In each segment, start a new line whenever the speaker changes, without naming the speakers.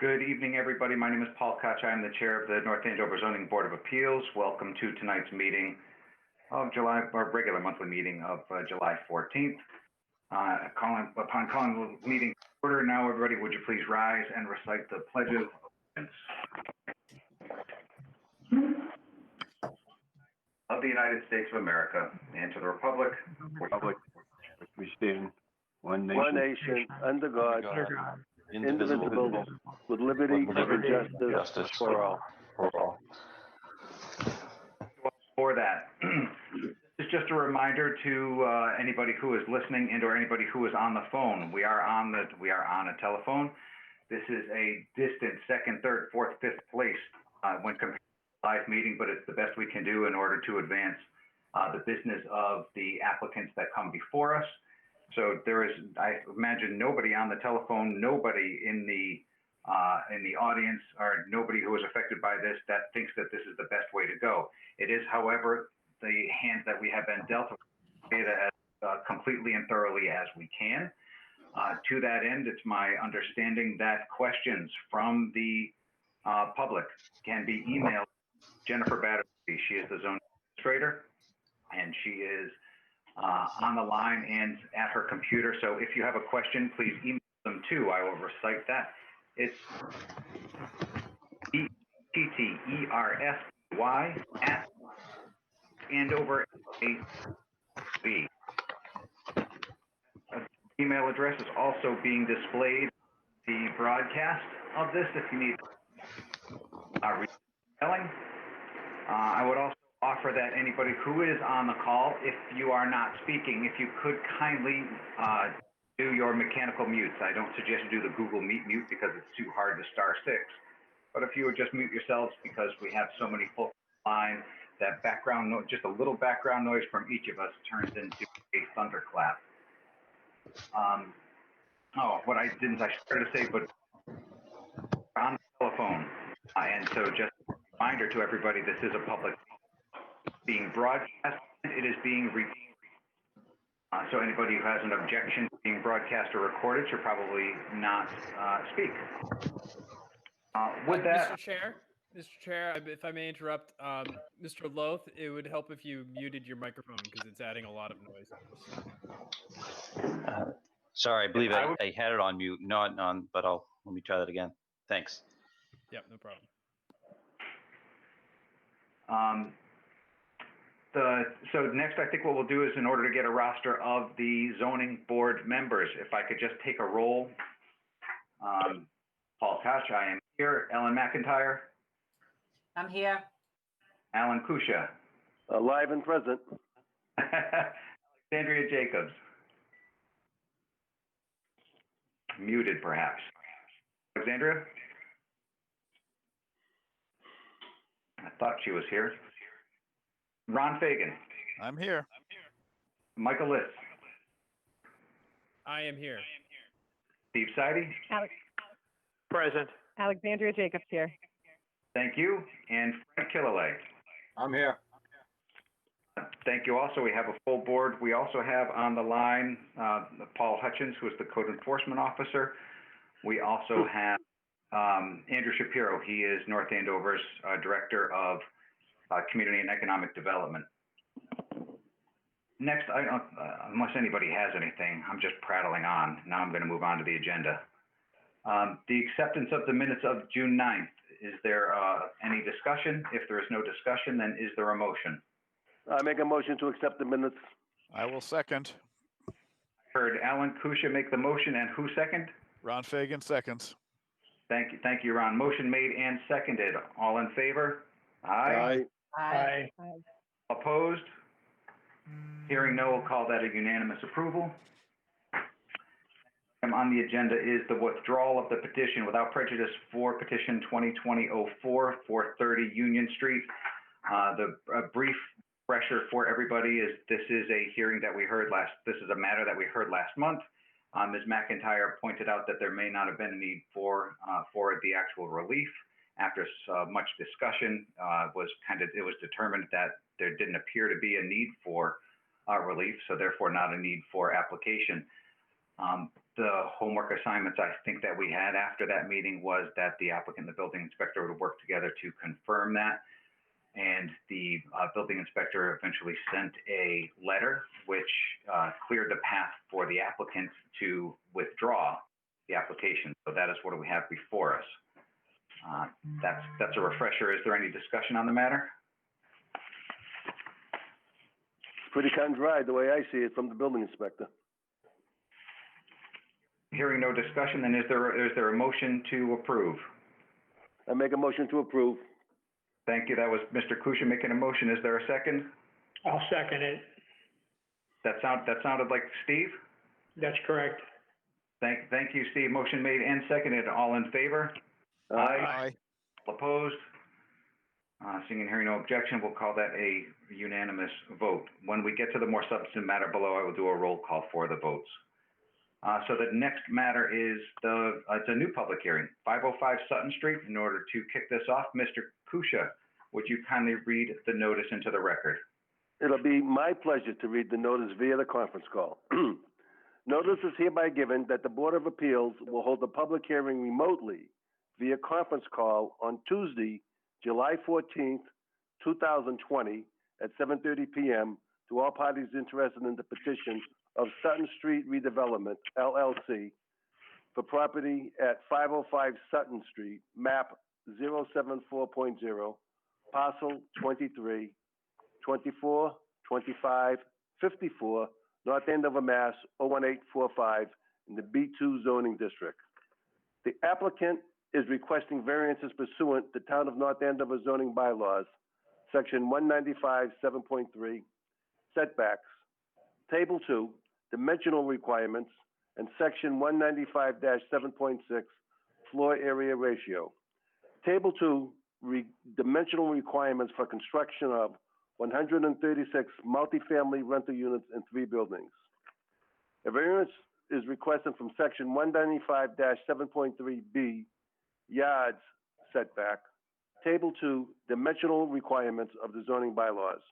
Good evening, everybody. My name is Paul Koch. I'm the chair of the North Andover Zoning Board of Appeals. Welcome to tonight's meeting of July, our regular monthly meeting of July 14th. Upon calling the meeting to order, now everybody, would you please rise and recite the Pledge of Allegiance of the United States of America and to the Republic
which we stand, one
One
nation,
nation, under God, indivisible, with liberty and justice for all.
For that. This is just a reminder to anybody who is listening and or anybody who is on the phone. We are on a telephone. This is a distant second, third, fourth, fifth place when compared to a live meeting, but it's the best we can do in order to advance the business of the applicants that come before us. So there is, I imagine, nobody on the telephone, nobody in the audience, or nobody who is affected by this that thinks that this is the best way to go. It is, however, the hand that we have been dealt with data as completely and thoroughly as we can. To that end, it's my understanding that questions from the public can be emailed to Jennifer Battersby. She is the zone administrator, and she is on the line and at her computer. So if you have a question, please email them too. I will recite that. It's ETTERSY at Andover AV. Email address is also being displayed the broadcast of this if you need retelling. I would also offer that anybody who is on the call, if you are not speaking, if you could kindly do your mechanical mutes. I don't suggest you do the Google Meet mute because it's too hard to *6. But if you would just mute yourselves, because we have so many folks online, that background noise, just a little background noise from each of us turns into a thunderclap. What I started to say, but on the telephone. And so just a reminder to everybody, this is a public being broadcast. It is being so anybody who has an objection to being broadcast or recorded should probably not speak. With that,
Mr. Chair, if I may interrupt, Mr. Loth, it would help if you muted your microphone because it's adding a lot of noise.
Sorry, I believe I had it on mute, not on, but let me try that again. Thanks.
Yep, no problem.
So next, I think what we'll do is, in order to get a roster of the zoning board members, if I could just take a roll. Paul Koch, I am here. Ellen McIntyre.
I'm here.
Alan Kusha.
Alive and present.
Alexandria Jacobs. Muted, perhaps. Alexandria? I thought she was here. Ron Fagan.
I'm here.
Michael Litz.
I am here.
Steve Seide.
Present.
Alexandria Jacobs here.
Thank you. And Frank Killalay.
I'm here.
Thank you. Also, we have a full board. We also have on the line Paul Hutchins, who is the Code Enforcement Officer. We also have Andrew Shapiro. He is North Andover's Director of Community and Economic Development. Next, unless anybody has anything, I'm just prattling on. Now I'm going to move on to the agenda. The acceptance of the minutes of June 9th. Is there any discussion? If there is no discussion, then is there a motion?
I make a motion to accept the minutes.
I will second.
I heard Alan Kusha make the motion, and who second?
Ron Fagan seconds.
Thank you, Ron. Motion made and seconded. All in favor? Aye.
Aye.
Opposed? Hearing no, we'll call that a unanimous approval. On the agenda is the withdrawal of the petition without prejudice for petition 2020-04, 430 Union Street. The brief refresher for everybody is this is a hearing that we heard this is a matter that we heard last month. Ms. McIntyre pointed out that there may not have been a need for the actual relief. After much discussion, it was determined that there didn't appear to be a need for relief, so therefore not a need for application. the homework assignments I think that we had after that meeting was that the applicant and the building inspector would work together to confirm that. And the building inspector eventually sent a letter which cleared the path for the applicant to withdraw the application. So that is what we have before us. That's a refresher. Is there any discussion on the matter?
It's pretty cut and dry, the way I see it from the building inspector.
Hearing no discussion, then is there a motion to approve?
I make a motion to approve.
Thank you. That was Mr. Kusia making a motion. Is there a second?
I'll second it.
That sounded like Steve?
That's correct.
Thank you, Steve. Motion made and seconded. All in favor?
Aye.
All opposed? Seeing and hearing no objection, we'll call that a unanimous vote. When we get to the more substantive matter below, I will do a roll call for the votes. So the next matter is it's a new public hearing, 505 Sutton Street. In order to kick this off, Mr. Kusia, would you kindly read the notice into the record?
It'll be my pleasure to read the notice via the conference call. Notice is hereby given that the Board of Appeals will hold a public hearing remotely via conference call on Tuesday, July 14th, 2020 at 7:30 p.m. to all parties interested in the petition of Sutton Street Redevelopment, LLC, for property at 505 Sutton Street, map 074.0, parcel 23, 24, 25, 54, North Andover, Mass. 01845 in the B2 zoning district. The applicant is requesting variances pursuant to Town of North Andover zoning bylaws, section 195, 7.3, setbacks, table 2, dimensional requirements, and section 195-7.6, floor area ratio. Table 2, dimensional requirements for construction of 136 multifamily rental units in 3 buildings. A variance is requested from section 195-7.3B, yards setback. Table 2, dimensional requirements of the zoning bylaws.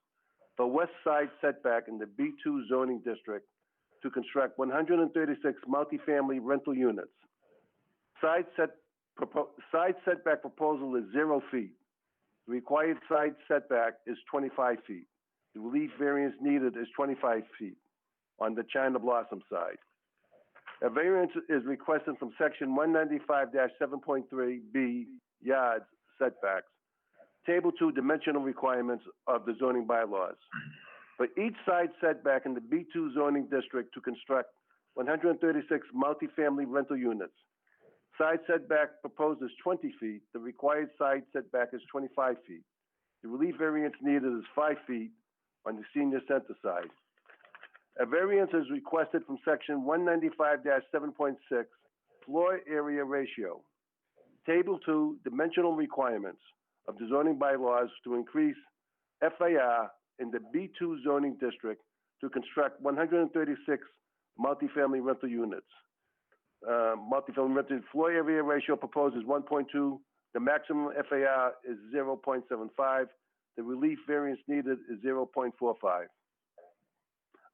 For west side setback in the B2 zoning district to construct 136 multifamily rental units. Side setback proposal is 0 feet. The required side setback is 25 feet. The relief variance needed is 25 feet on the China Blossom side. A variance is requested from section 195-7.3B, yards setbacks. Table 2, dimensional requirements of the zoning bylaws. For each side setback in the B2 zoning district to construct 136 multifamily rental units. Side setback proposed is 20 feet. The required side setback is 25 feet. The relief variance needed is 5 feet on the senior center side. A variance is requested from section 195-7.6, floor area ratio. Table 2, dimensional requirements of the zoning bylaws to increase FAR in the B2 zoning district to construct 136 multifamily rental units. Multifamily rental floor area ratio proposed is 1.2. The maximum FAR is 0.75. The relief variance needed is 0.45.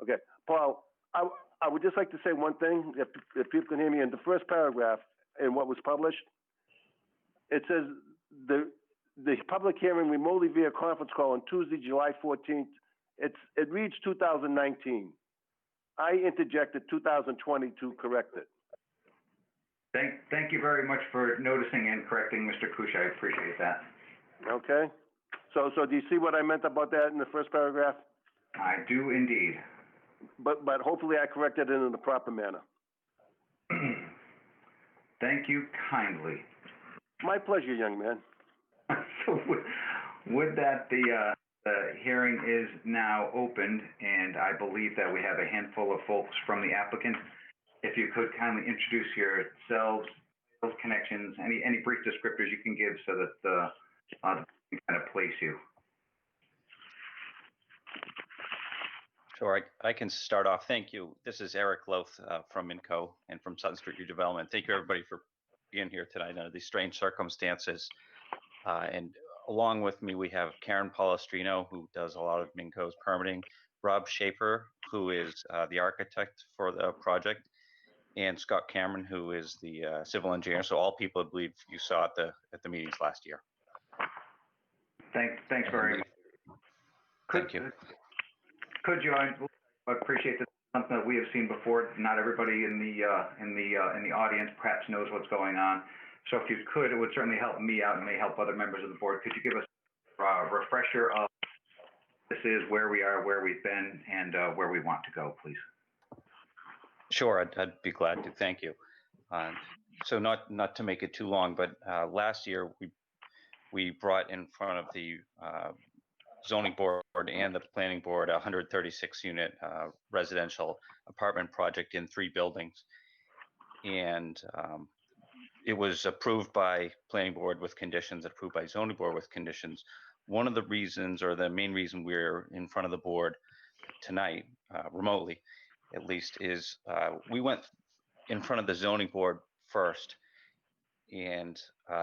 Okay, Paul, I would just like to say one thing, if people can hear me. In the first paragraph in what was published, it says the public hearing remotely via conference call on Tuesday, July 14th. It reads 2019. I interjected 2020 to correct it.
Thank you very much for noticing and correcting, Mr. Kusia. I appreciate that.
Okay. So do you see what I meant about that in the first paragraph?
I do indeed.
But hopefully I corrected it in the proper manner.
Thank you kindly.
My pleasure, young man.
So with that, the hearing is now opened, and I believe that we have a handful of folks from the applicant. If you could kindly introduce yourselves, connections, any brief descriptors you can give so that the can kind of place you.
Sure, I can start off. Thank you. This is Eric Loth from Inco and from Sutton Street Redevelopment. Thank you, everybody, for being here tonight under these strange circumstances. And along with me, we have Karen Palestrino, who does a lot of Minco's permitting, Rob Schaefer, who is the architect for the project, and Scott Cameron, who is the civil engineer. So all people I believe you saw at the meetings last year.
Thanks very much.
Thank you.
Could you, I appreciate this, something that we have seen before. Not everybody in the audience perhaps knows what's going on. So if you could, it would certainly help me out and may help other members of the board. Could you give us a refresher of this is, where we are, where we've been, and where we want to go, please?
Sure, I'd be glad to. Thank you. So not to make it too long, but last year we brought in front of the zoning board and the planning board a 136-unit residential apartment project in 3 buildings, and it was approved by planning board with conditions, approved by zoning board with conditions. One of the reasons, or the main reason we're in front of the board tonight, remotely at least, is we went in front of the zoning board first and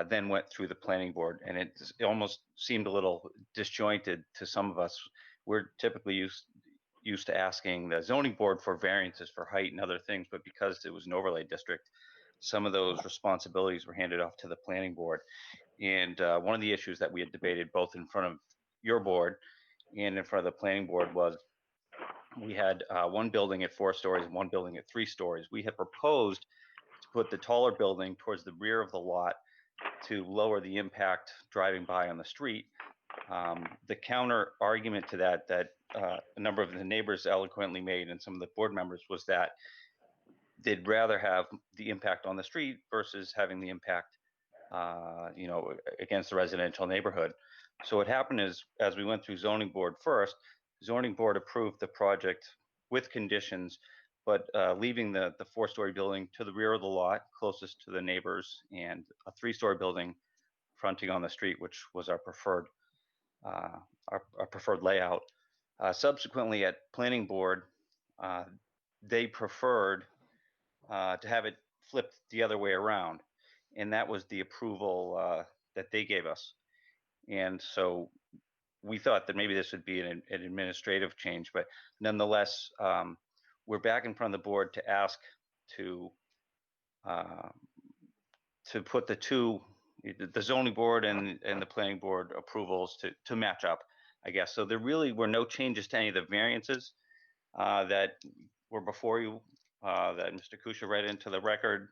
then went through the planning board, and it almost seemed a little disjointed to some of us. We're typically used to asking the zoning board for variances for height and other things, but because it was an overlay district, some of those responsibilities were handed off to the planning board. And one of the issues that we had debated both in front of your board and in front of the planning board was we had one building at 4 stories and one building at 3 stories. We had proposed to put the taller building towards the rear of the lot to lower the impact driving by on the street. The counter argument to that a number of the neighbors eloquently made, and some of the board members, was that they'd rather have the impact on the street versus having the impact against the residential neighborhood. So what happened is, as we went through zoning board first, zoning board approved the project with conditions, but leaving the 4-story building to the rear of the lot, closest to the neighbors, and a 3-story building fronting on the street, which was our preferred layout. Subsequently, at planning board, they preferred to have it flipped the other way around, and that was the approval that they gave us. And so we thought that maybe this would be an administrative change, but nonetheless, we're back in front of the board to ask to put the zoning board and the planning board approvals to match up, I guess. So there really were no changes to any of the variances that were before you, that Mr. Kuchar read into the record.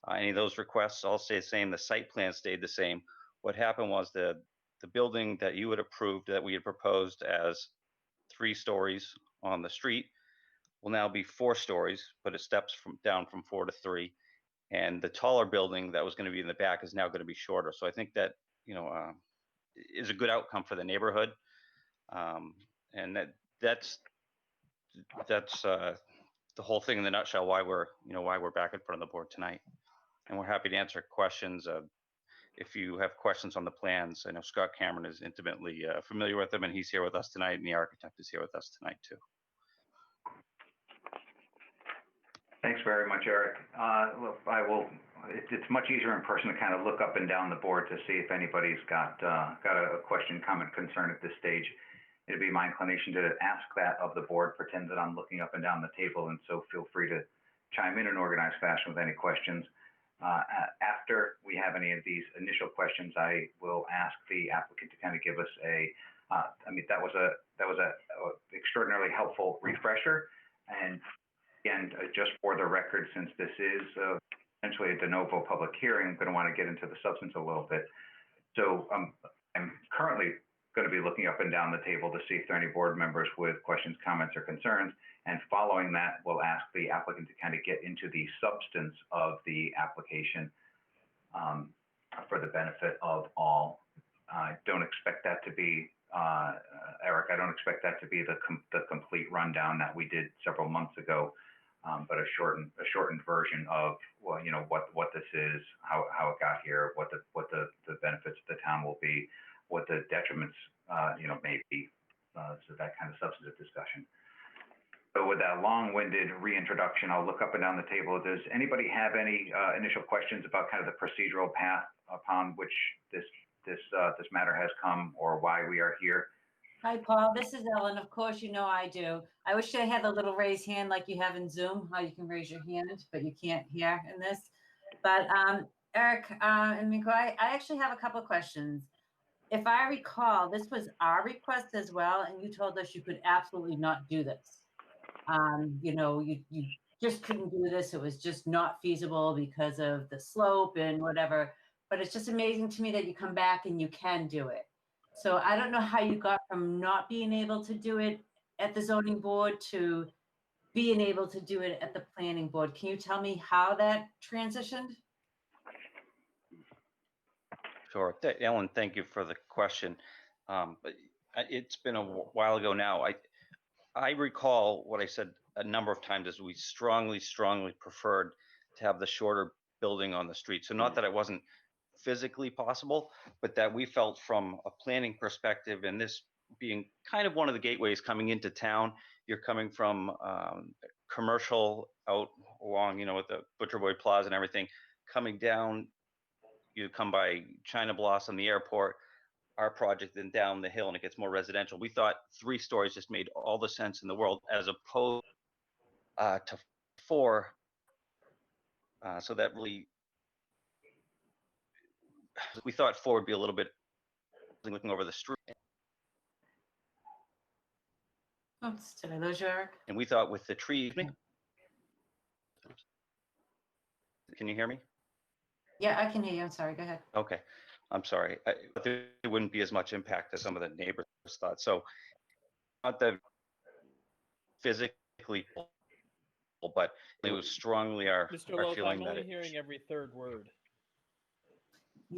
Any of those requests all stay the same. The site plan stayed the same. What happened was the building that you had approved, that we had proposed as 3 stories on the street, will now be 4 stories, but it steps down from 4 to 3. And the taller building that was going to be in the back is now going to be shorter. So I think that is a good outcome for the neighborhood, and that's the whole thing in the nutshell. Why we're back in front of the board tonight, and we're happy to answer questions. If you have questions on the plans, I know Scott Cameron is intimately familiar with them, and he's here with us tonight, and the architect is here with us tonight too.
Thanks very much, Eric. It's much easier in person to kind of look up and down the board to see if anybody's got a question, comment, concern at this stage. It'd be my inclination to ask that of the board, pretend that I'm looking up and down the table, and so feel free to chime in organized fashion with any questions. After we have any of these initial questions, I will ask the applicant to kind of give us that was a extraordinarily helpful refresher. And again, just for the record, since this is essentially a de novo public hearing, I'm going to want to get into the substance a little bit. So I'm currently going to be looking up and down the table to see if there are any board members with questions, comments, or concerns. And following that, we'll ask the applicant to kind of get into the substance of the application for the benefit of all. I don't expect that to be, Eric, I don't expect that to be the complete rundown that we did several months ago, but a shortened version of, well, what this is, how it got here, what the benefits of the town will be, what the detriments, may be. So that kind of substantive discussion. So with that long-winded reintroduction, I'll look up and down the table. Does anybody have any initial questions about kind of the procedural path upon which this matter has come, or why we are here?
Hi, Paul. This is Ellen. Of course, you know I do. I wish I had the little raise hand like you have in Zoom, how you can raise your hand, but you can't here in this. But Eric and Miko, I actually have a couple of questions. If I recall, this was our request as well, and you told us you could absolutely not do this. You just couldn't do this. It was just not feasible because of the slope and whatever. But it's just amazing to me that you come back and you can do it. So I don't know how you got from not being able to do it at the zoning board to being able to do it at the planning board. Can you tell me how that transitioned?
Sure. Ellen, thank you for the question. But it's been a while ago now. I recall what I said a number of times is we strongly preferred to have the shorter building on the street. So not that it wasn't physically possible, but that we felt from a planning perspective, and this being kind of one of the gateways coming into town, you're coming from commercial out along, with the Butcher Boy Plaza and everything, coming down, you come by China Blossom, the airport, our project, then down the hill, and it gets more residential. We thought 3 stories just made all the sense in the world, as opposed to 4. So that really, we thought 4 would be a little bit looking over the street.
Oops, did I lose you, Eric?
And we thought with the trees, can you hear me?
Yeah, I can hear you. I'm sorry. Go ahead.
Okay, I'm sorry. But there wouldn't be as much impact as some of the neighbors thought. So not that physically, but it was strongly our
Mr. Loth,
feeling
I'm
that
only hearing every third word.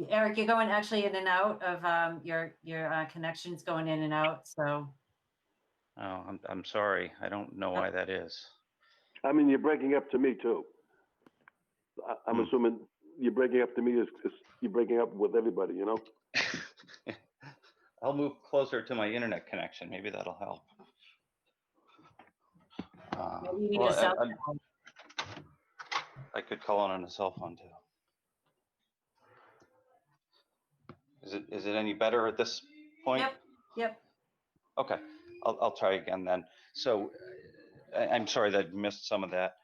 Eric, you're going actually in and out of your connections going in and out. So
Oh, I'm sorry. I don't know why that is.
I mean, you're breaking up to me too. I'm assuming you're breaking up to me is you're breaking up with everybody, you know?
I'll move closer to my internet connection. Maybe that'll help.
maybe you need a cell phone.
I could call on a cell phone too. Is it any better at this point?
Yep.
Okay, I'll try again then. So I'm sorry that I missed some of that.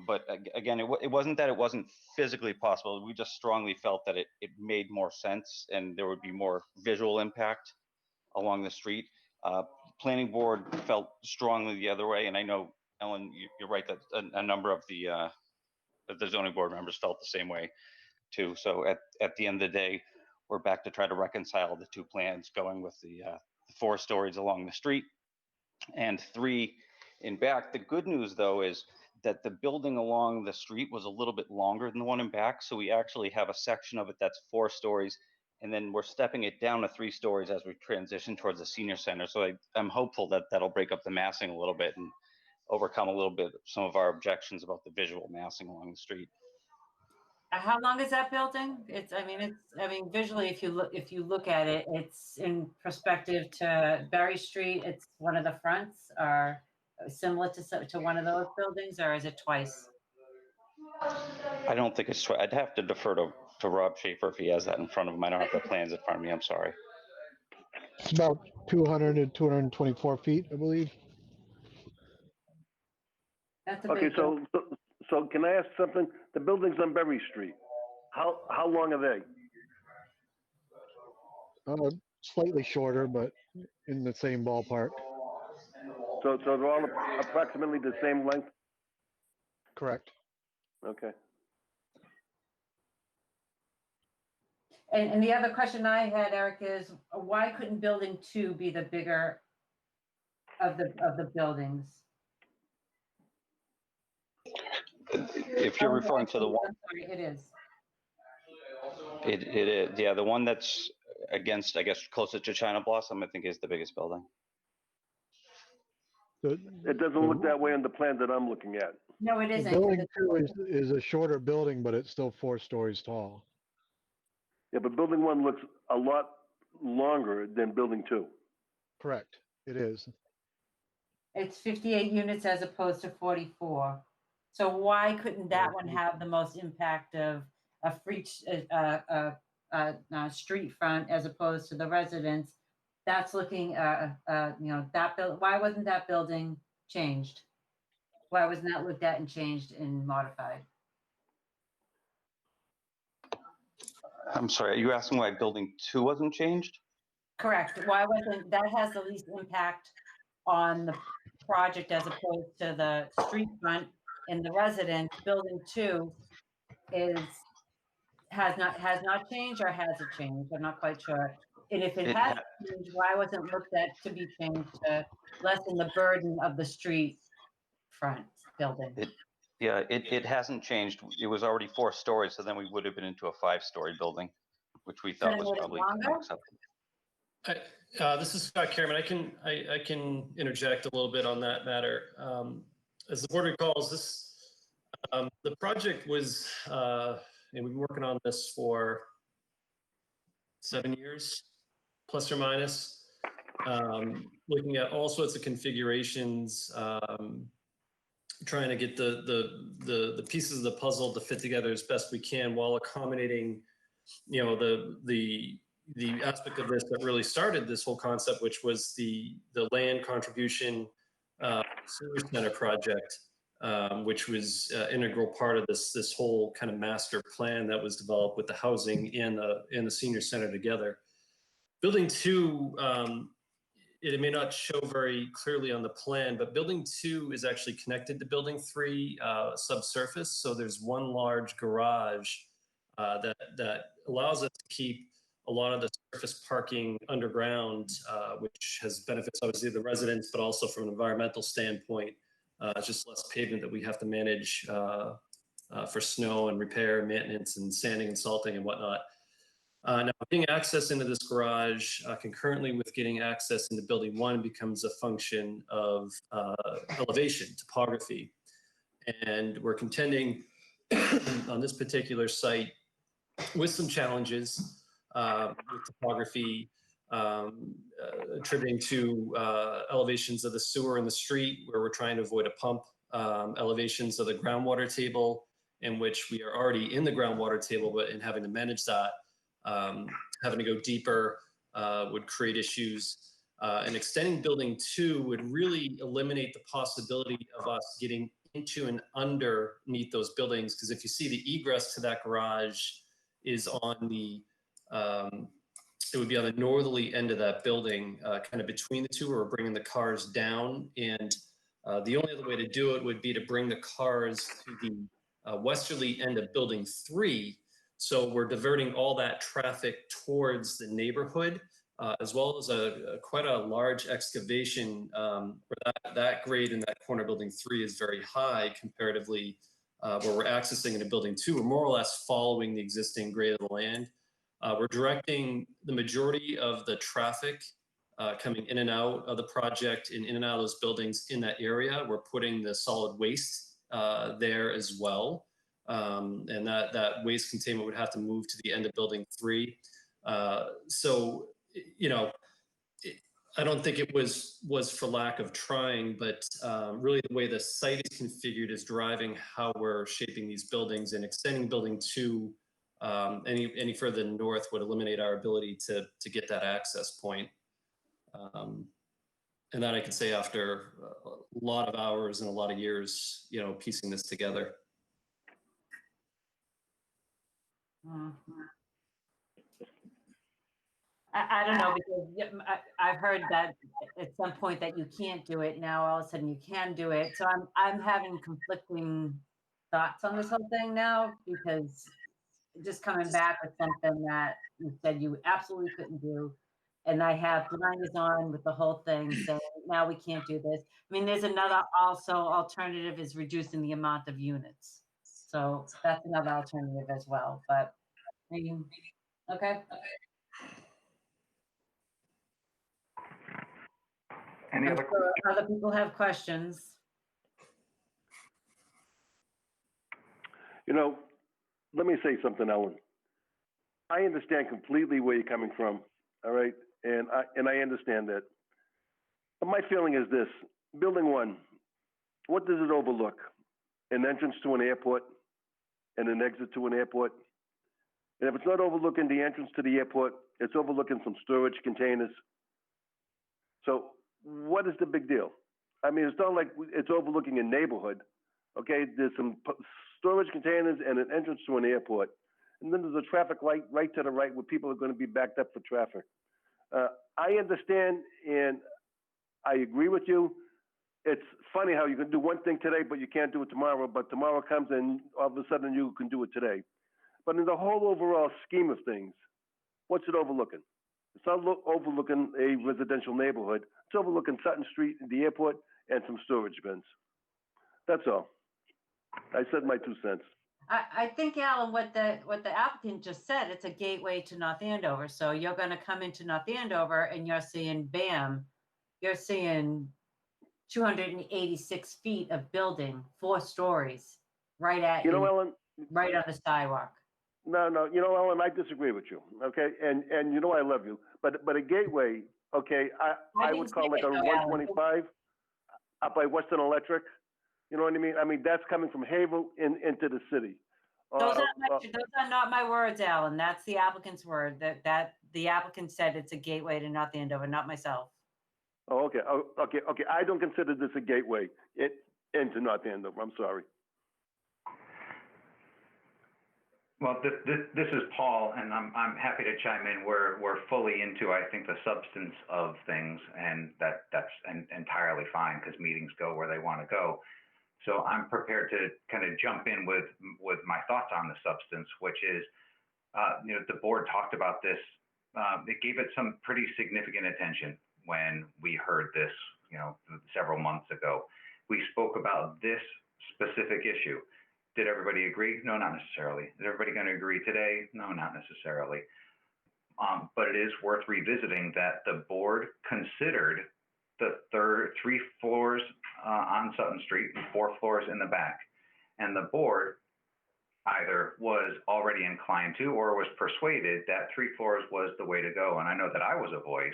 But again, it wasn't that it wasn't physically possible. We just strongly felt that it made more sense and there would be more visual impact along the street. Planning board felt strongly the other way. And I know, Ellen, you're right that a number of the zoning board members felt the same way too. So at the end of the day, we're back to try to reconcile the 2 plans, going with the 4 stories along the street and 3 in back. The good news though is that the building along the street was a little bit longer than the one in back. So we actually have a section of it that's 4 stories, and then we're stepping it down to 3 stories as we transition towards the senior center. So I'm hopeful that that'll break up the massing a little bit and overcome a little bit some of our objections about the visual massing along the street.
How long is that building? I mean, visually, if you look at it, it's in perspective to Berry Street. It's one of the fronts, or similar to one of those buildings, or is it twice?
I don't think it's, I'd have to defer to Rob Schaefer if he has that in front of him. I don't have the plans in front of me, I'm sorry.
It's about 200 to 224 feet, I believe.
That's a
Okay,
big
so can I ask something? The buildings on Berry Street, how long are they?
Slightly shorter, but in the same ballpark.
So they're all approximately the same length?
Correct.
Okay.
And the other question I had, Eric, is why couldn't building 2 be the bigger of the buildings?
If you're referring to the one,
I'm sorry, it is.
it is, yeah, the one that's against, I guess, closest to China Blossom, I think is the biggest building.
It doesn't look that way on the plan that I'm looking at.
No, it
The
isn't.
building 2 is a shorter building, but it's still 4 stories tall.
Yeah, but building 1 looks a lot longer than building 2.
Correct. It is.
It's 58 units as opposed to 44. So why couldn't that one have the most impact of a free street front as opposed to the residents that's looking, why wasn't that building changed? Why wasn't that looked at and changed and modified?
I'm sorry, are you asking why building 2 wasn't changed?
Correct. Why wasn't, that has the least impact on the project as opposed to the street front and the residence. Building 2 has not changed, or has it changed? I'm not quite sure. And if it
It
has
ha-
changed, why wasn't looked at to be changed to lessen the burden of the street front building?
It hasn't changed. It was already 4 stories, so then we would have been into a 5-story building, which we thought
Could've
was
made it
probably
longer?
unacceptable.
This is Scott Cameron. I can interject a little bit on that matter. As the board recalls, the project was, and we've been working on this for 7 years, plus or minus, looking at all sorts of configurations, trying to get the pieces of the puzzle to fit together as best we can while accommodating, the aspect of this that really started this whole concept, which was the land contribution senior center project, which was integral part of this whole kind of master plan that was developed with the housing and the senior center together. Building 2, it may not show very clearly on the plan, but building 2 is actually connected to building 3 subsurface. So there's one large garage that allows us to keep a lot of the surface parking underground, which has benefits obviously the residents, but also from an environmental standpoint, it's just less pavement that we have to manage for snow and repair, maintenance, and sanding and salting and whatnot. Now, getting access into this garage concurrently with getting access into building 1 becomes a function of elevation, topography. And we're contending on this particular site with some challenges with topography, attributing to elevations of the sewer in the street where we're trying to avoid a pump, elevations of the groundwater table in which we are already in the groundwater table, but in having to manage that, having to go deeper would create issues. And extending building 2 would really eliminate the possibility of us getting into and underneath those buildings. Because if you see the egress to that garage is on the, it would be on the northerly end of that building, kind of between the two, where we're bringing the cars down. And the only other way to do it would be to bring the cars to the westerly end of building 3. So we're diverting all that traffic towards the neighborhood, as well as quite a large excavation where that grade in that corner building 3 is very high comparatively, where we're accessing into building 2. We're more or less following the existing grade of the land. We're directing the majority of the traffic coming in and out of the project and in and out of those buildings in that area. We're putting the solid waste there as well. And that waste containment would have to move to the end of building 3. So, I don't think it was for lack of trying, but really the way the site is configured is driving how we're shaping these buildings, and extending building 2 any further north would eliminate our ability to get that access point. And that I can say after a lot of hours and a lot of years, piecing this together.
I don't know, because I've heard that at some point that you can't do it. Now all of a sudden you can do it. So I'm having conflicting thoughts on this whole thing now, because just coming back with something that you said you absolutely couldn't do, and I have blinders on with the whole thing saying now we can't do this. I mean, there's another also alternative is reducing the amount of units. So that's another alternative as well. But maybe, okay.
Any other questions?
Other people have questions.
Let me say something, Ellen. I understand completely where you're coming from, all right? And I understand that. But my feeling is this: building 1, what does it overlook? An entrance to an airport and an exit to an airport. And if it's not overlooking the entrance to the airport, it's overlooking some storage containers, So what is the big deal? I mean, it's not like it's overlooking a neighborhood, okay? There's some storage containers and an entrance to an airport. And then there's a traffic light right to the right where people are going to be backed up for traffic. I understand and I agree with you. It's funny how you can do one thing today, but you can't do it tomorrow. But tomorrow comes and all of a sudden you can do it today. But in the whole overall scheme of things, what's it overlooking? It's not overlooking a residential neighborhood. It's overlooking Sutton Street, the airport, and some storage bins. That's all. I said my 2 cents.
I think, Alan, what the applicant just said, it's a gateway to North Andover. So you're going to come into North Andover and you're seeing, bam, you're seeing 286 feet of building, 4 stories, right at
You know, Ellen,
right on the sidewalk.
No, you know, Ellen, I disagree with you, okay? And you know I love you, but a gateway, okay, I would call like a 125 up by Western Electric. You know what I mean? I mean, that's coming from Havel into the city.
Those are not my words, Alan. That's the applicant's word. That the applicant said it's a gateway to North Andover, not myself.
Oh, okay. Okay. I don't consider this a gateway into North Andover. I'm sorry.
Well, this is Paul, and I'm happy to chime in. We're fully into, I think, the substance of things, and that's entirely fine because meetings go where they want to go. So I'm prepared to kind of jump in with my thoughts on the substance, which is, you know, the board talked about this. It gave it some pretty significant attention when we heard this, you know, several months ago. We spoke about this specific issue. Did everybody agree? No, not necessarily. Is everybody going to agree today? No, not necessarily. But it is worth revisiting that the board considered the 3 floors on Sutton Street and 4 floors in the back. And the board either was already inclined to or was persuaded that 3 floors was the way to go. And I know that I was a voice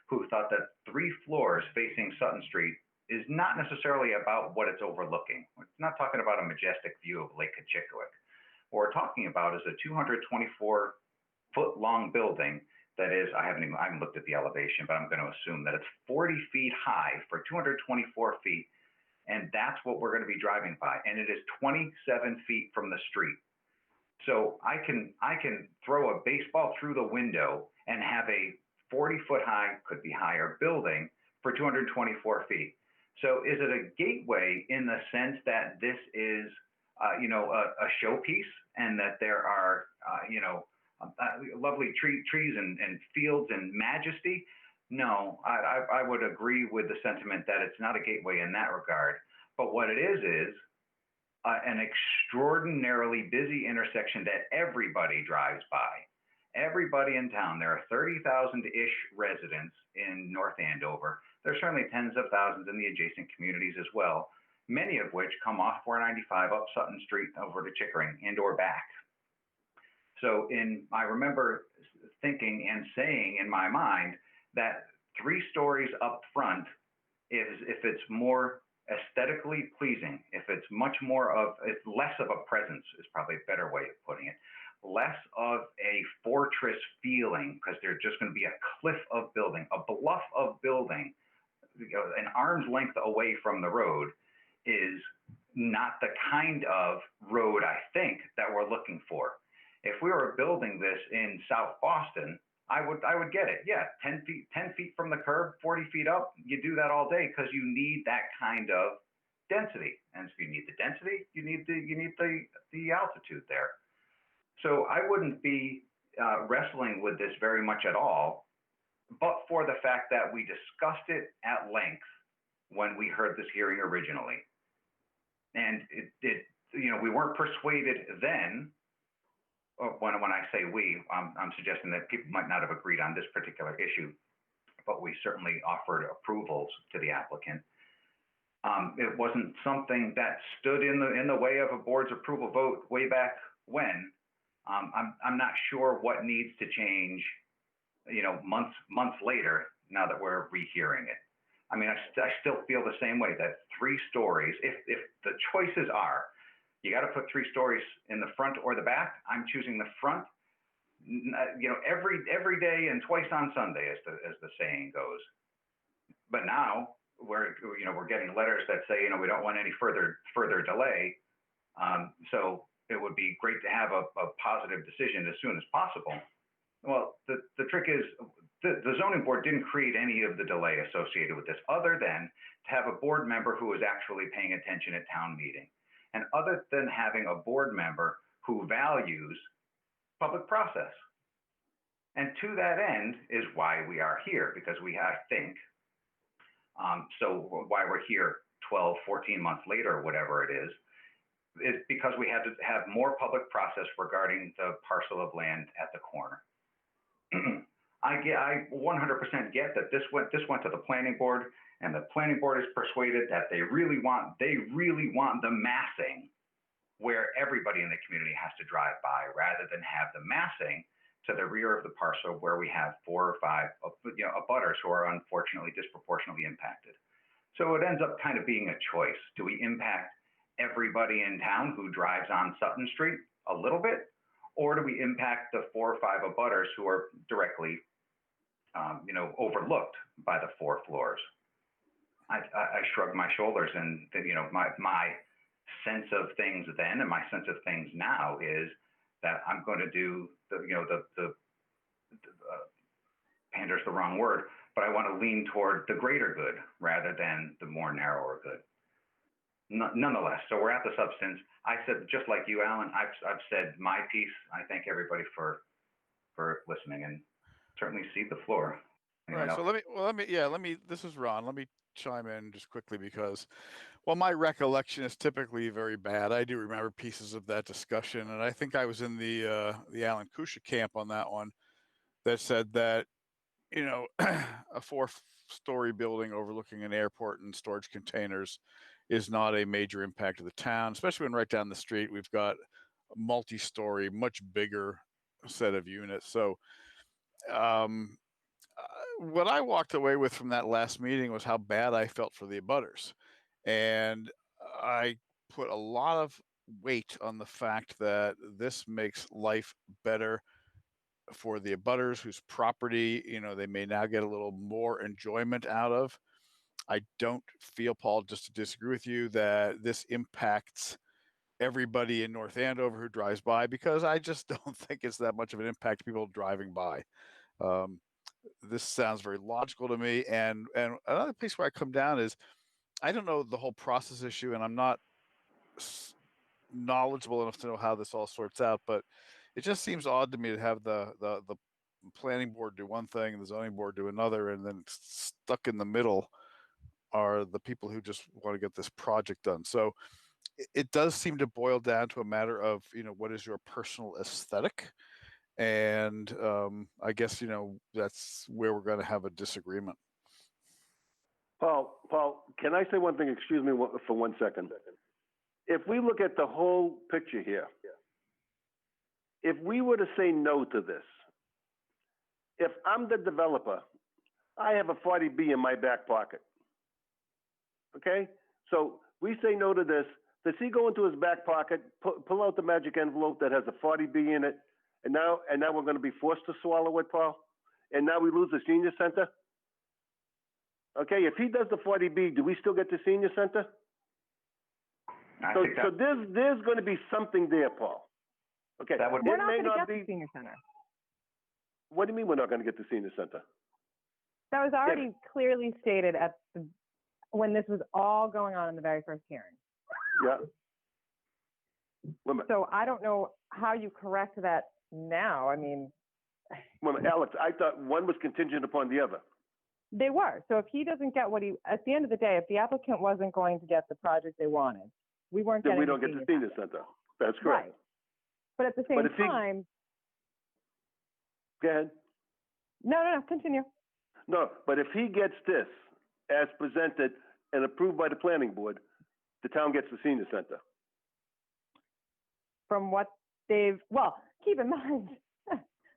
who thought that 3 floors facing Sutton Street is not necessarily about what it's overlooking. It's not talking about a majestic view of Lake Cochicwick. What we're talking about is a 224-foot long building that is, I haven't looked at the elevation, but I'm going to assume that it's 40 feet high for 224 feet. And that's what we're going to be driving by. And it is 27 feet from the street. So I can throw a baseball through the window and have a 40-foot high, could be higher, building for 224 feet. So is it a gateway in the sense that this is, you know, a showpiece and that there are, you know, lovely trees and fields and majesty? No, I would agree with the sentiment that it's not a gateway in that regard. But what it is an extraordinarily busy intersection that everybody drives by. Everybody in town. There are 30,000-ish residents in North Andover. There's certainly tens of thousands in the adjacent communities as well, many of which come off 495 up Sutton Street over to Chickering and or back. So I remember thinking and saying in my mind that 3 stories up front is, if it's more aesthetically pleasing, if it's it's less of a presence is probably a better way of putting it, less of a fortress feeling, because there's just going to be a cliff of building, a bluff of building, you know, an arm's length away from the road, is not the kind of road I think that we're looking for. If we were building this in South Boston, I would get it. Yeah, 10 feet from the curb, 40 feet up, you do that all day because you need that kind of density. And if you need the density, you need the altitude there. So I wouldn't be wrestling with this very much at all, but for the fact that we discussed it at length when we heard this hearing originally. And you know, we weren't persuaded then. When I say we, I'm suggesting that people might not have agreed on this particular issue, but we certainly offered approvals to the applicant. It wasn't something that stood in the way of a board's approval vote way back when. I'm not sure what needs to change, you know, months later, now that we're rehearing it. I mean, I still feel the same way that 3 stories, if the choices are, you got to put 3 stories in the front or the back, I'm choosing the front, you know, every day and twice on Sunday, as the saying goes. But now we're getting letters that say, we don't want any further delay. So it would be great to have a positive decision as soon as possible. Well, the trick is the zoning board didn't create any of the delay associated with this, other than to have a board member who is actually paying attention at town meeting, and other than having a board member who values public process. And to that end is why we are here, because I think, so why we're here 12, 14 months later, or whatever it is because we had to have more public process regarding the parcel of land at the corner. I 100% get that this went to the planning board, and the planning board is persuaded that they really want the massing where everybody in the community has to drive by, rather than have the massing to the rear of the parcel where we have 4 or 5 abutters who are unfortunately disproportionately impacted. So it ends up kind of being a choice. Do we impact everybody in town who drives on Sutton Street a little bit, or do we impact the 4 or 5 abutters who are directly, overlooked by the 4 floors? I shrugged my shoulders, and my sense of things then and my sense of things now is that I'm going to do pander's the wrong word, but I want to lean toward the greater good rather than the more narrower good. Nonetheless, so we're at the substance. I said, just like you, Alan, I've said my piece. I thank everybody for listening, and certainly cede the floor. Anyone
Right. So
else?
let me. This is Ron. Let me chime in just quickly because, well, my recollection is typically very bad. I do remember pieces of that discussion, and I think I was in the Alan Kusha camp on that one that said that, a 4-story building overlooking an airport and storage containers is not a major impact to the town, especially when right down the street we've got a multi-story, much bigger set of units. So what I walked away with from that last meeting was how bad I felt for the abutters. And I put a lot of weight on the fact that this makes life better for the abutters whose property, they may now get a little more enjoyment out of. I don't feel, Paul, just to disagree with you, that this impacts everybody in North Andover who drives by, because I just don't think it's that much of an impact to people driving by. This sounds very logical to me. And another place where I come down is, I don't know the whole process issue, and I'm not knowledgeable enough to know how this all sorts out, but it just seems odd to me to have the planning board do one thing and the zoning board do another, and then stuck in the middle are the people who just want to get this project done. So it does seem to boil down to a matter of, what is your personal aesthetic? And I guess, that's where we're going to have a disagreement.
Paul, can I say one thing? Excuse me for 1 second. If we look at the whole picture here, if we were to say no to this, if I'm the developer, I have a 40B in my back pocket. Okay? So we say no to this. Does he go into his back pocket, pull out the magic envelope that has a 40B in it, and now we're going to be forced to swallow it, Paul? And now we lose the senior center? Okay, if he does the 40B, do we still get the senior center? So there's going to be something there, Paul. Okay,
that would,
we're not going to get the senior center.
What do you mean we're not going to get the senior center?
That was already clearly stated when this was all going on in the very first hearing.
Yeah.
So I don't know how you correct that now. I mean,
Alex, I thought one was contingent upon the other.
They were. So if he doesn't get at the end of the day, if the applicant wasn't going to get the project they wanted, we weren't
then
getting
we don't get the senior center. That's correct.
Right. But at the same time.
Go ahead.
No, continue.
No, but if he gets this as presented and approved by the planning board, the town gets the senior center.
From what keep in mind,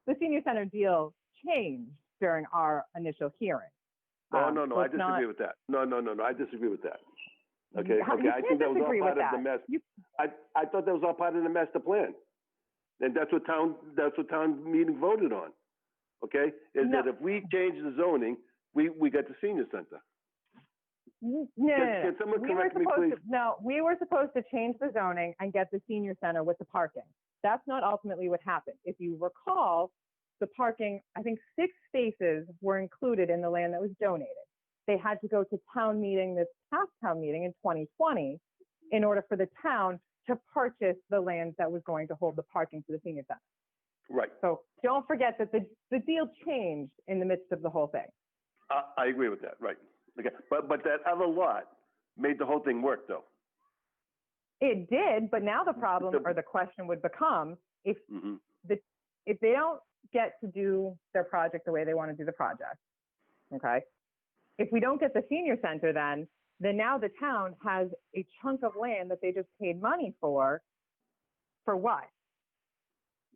the senior center deal changed during our initial hearing.
No, I disagree with that. No, I disagree with that. Okay, I think that was all part of the mess. I thought that was all part of the master plan, and that's what town meeting voted on. Okay, that if we change the zoning, we get the senior center.
No,
Can someone
we were
correct me,
supposed
please?
to, no, we were supposed to change the zoning and get the senior center with the parking. That's not ultimately what happened. If you recall, the parking, I think 6 spaces were included in the land that was donated. They had to go to town meeting, this past town meeting in 2020, in order for the town to purchase the land that was going to hold the parking for the senior center.
Right.
So don't forget that the deal changed in the midst of the whole thing.
I agree with that, right. Okay, but that other lot made the whole thing work, though.
It did, but now the problem or the question would become if
Mhm.
if they don't get to do their project the way they want to do the project, okay? If we don't get the senior center, then now the town has a chunk of land that they just paid money for what?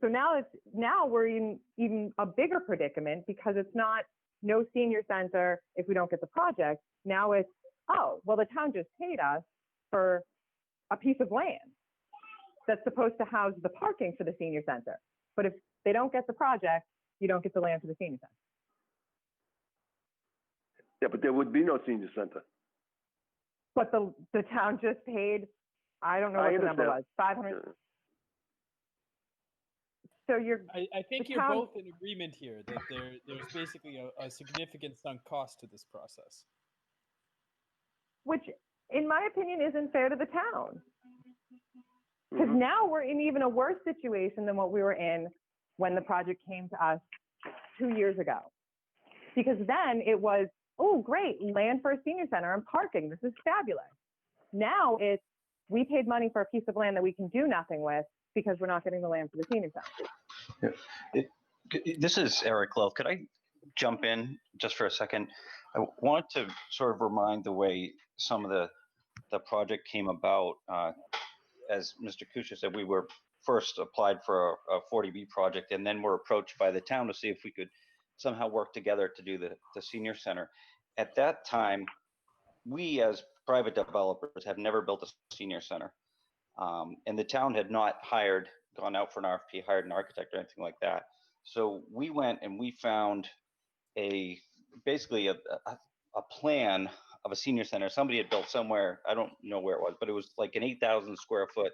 So now we're in even a bigger predicament because it's not no senior center if we don't get the project. Now it's, oh, well, the town just paid us for a piece of land that's supposed to house the parking for the senior center. But if they don't get the project, you don't get the land for the senior center.
Yeah, but there would be no senior center.
But the town just paid, I don't know
I
what the number
understand.
was, 500. So
I think
the
you're
town-
both in agreement here that there's basically a significant sunk cost to this process.
which in my opinion isn't fair to the town. Because
Mhm.
now we're in even a worse situation than what we were in when the project came to us 2 years ago. Because then it was, oh, great, land for a senior center and parking. This is fabulous. Now it's, we paid money for a piece of land that we can do nothing with because we're not getting the land for the senior center.
This is Eric Love. Could I jump in just for a second? I wanted to sort of remind the way some of the project came about. As Mr. Kuchar said, we were first applied for a 40B project and then were approached by the town to see if we could somehow work together to do the senior center. At that time, we as private developers have never built a senior center. And the town had not gone out for an RFP, hired an architect or anything like that. So we went and we found basically a plan of a senior center somebody had built somewhere. I don't know where it was, but it was like an 8,000 square foot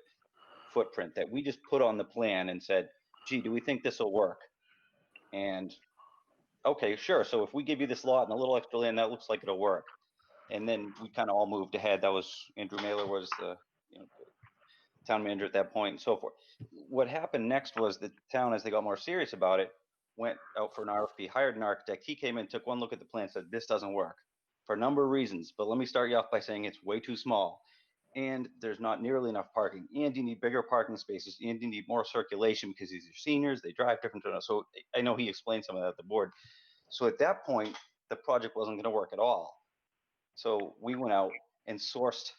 footprint that we just put on the plan and said, gee, do we think this will work? And okay, sure. So if we give you this lot and a little extra land, that looks like it'll work. And then we kind of all moved ahead. That was Andrew Mailer was the town manager at that point and so forth. What happened next was the town, as they got more serious about it, went out for an RFP, hired an architect. He came in, took one look at the plan, said, this doesn't work for a number of reasons. But let me start you off by saying it's way too small. And there's not nearly enough parking. And you need bigger parking spaces. And you need more circulation because these are seniors. They drive different. So I know he explained some of that at the board. So at that point, the project wasn't going to work at all. So we went out and sourced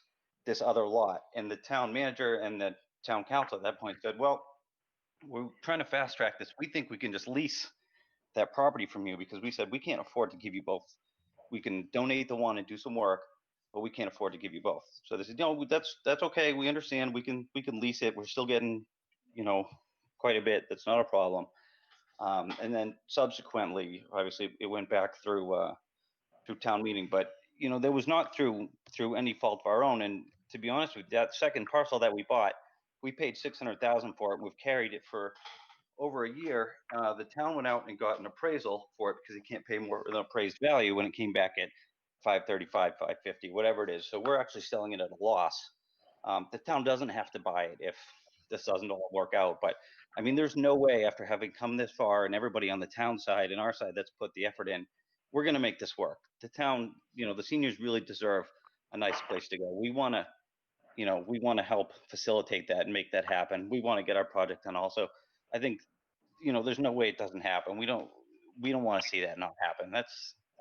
this other lot. And the town manager and the town council at that point said, well, we're trying to fast track this. We think we can just lease that property from you because we said we can't afford to give you both. We can donate the one and do some work, but we can't afford to give you both. So they said, no, that's okay. We understand. We can lease it. We're still getting, quite a bit. That's not a problem. And then subsequently, obviously, it went back through town meeting, but there was not through any fault of our own. And to be honest with you, that second parcel that we bought, we paid $600,000 for it. And we've carried it for over a year. The town went out and got an appraisal for it because it can't pay more than appraised value when it came back at 535, 550, whatever it is. So we're actually selling it at a loss. The town doesn't have to buy it if this doesn't all work out. But I mean, there's no way after having come this far and everybody on the town side and our side that's put the effort in, we're going to make this work. The town, the seniors really deserve a nice place to go. We want to help facilitate that and make that happen. We want to get our project done also. I think, there's no way it doesn't happen. We don't want to see that not happen.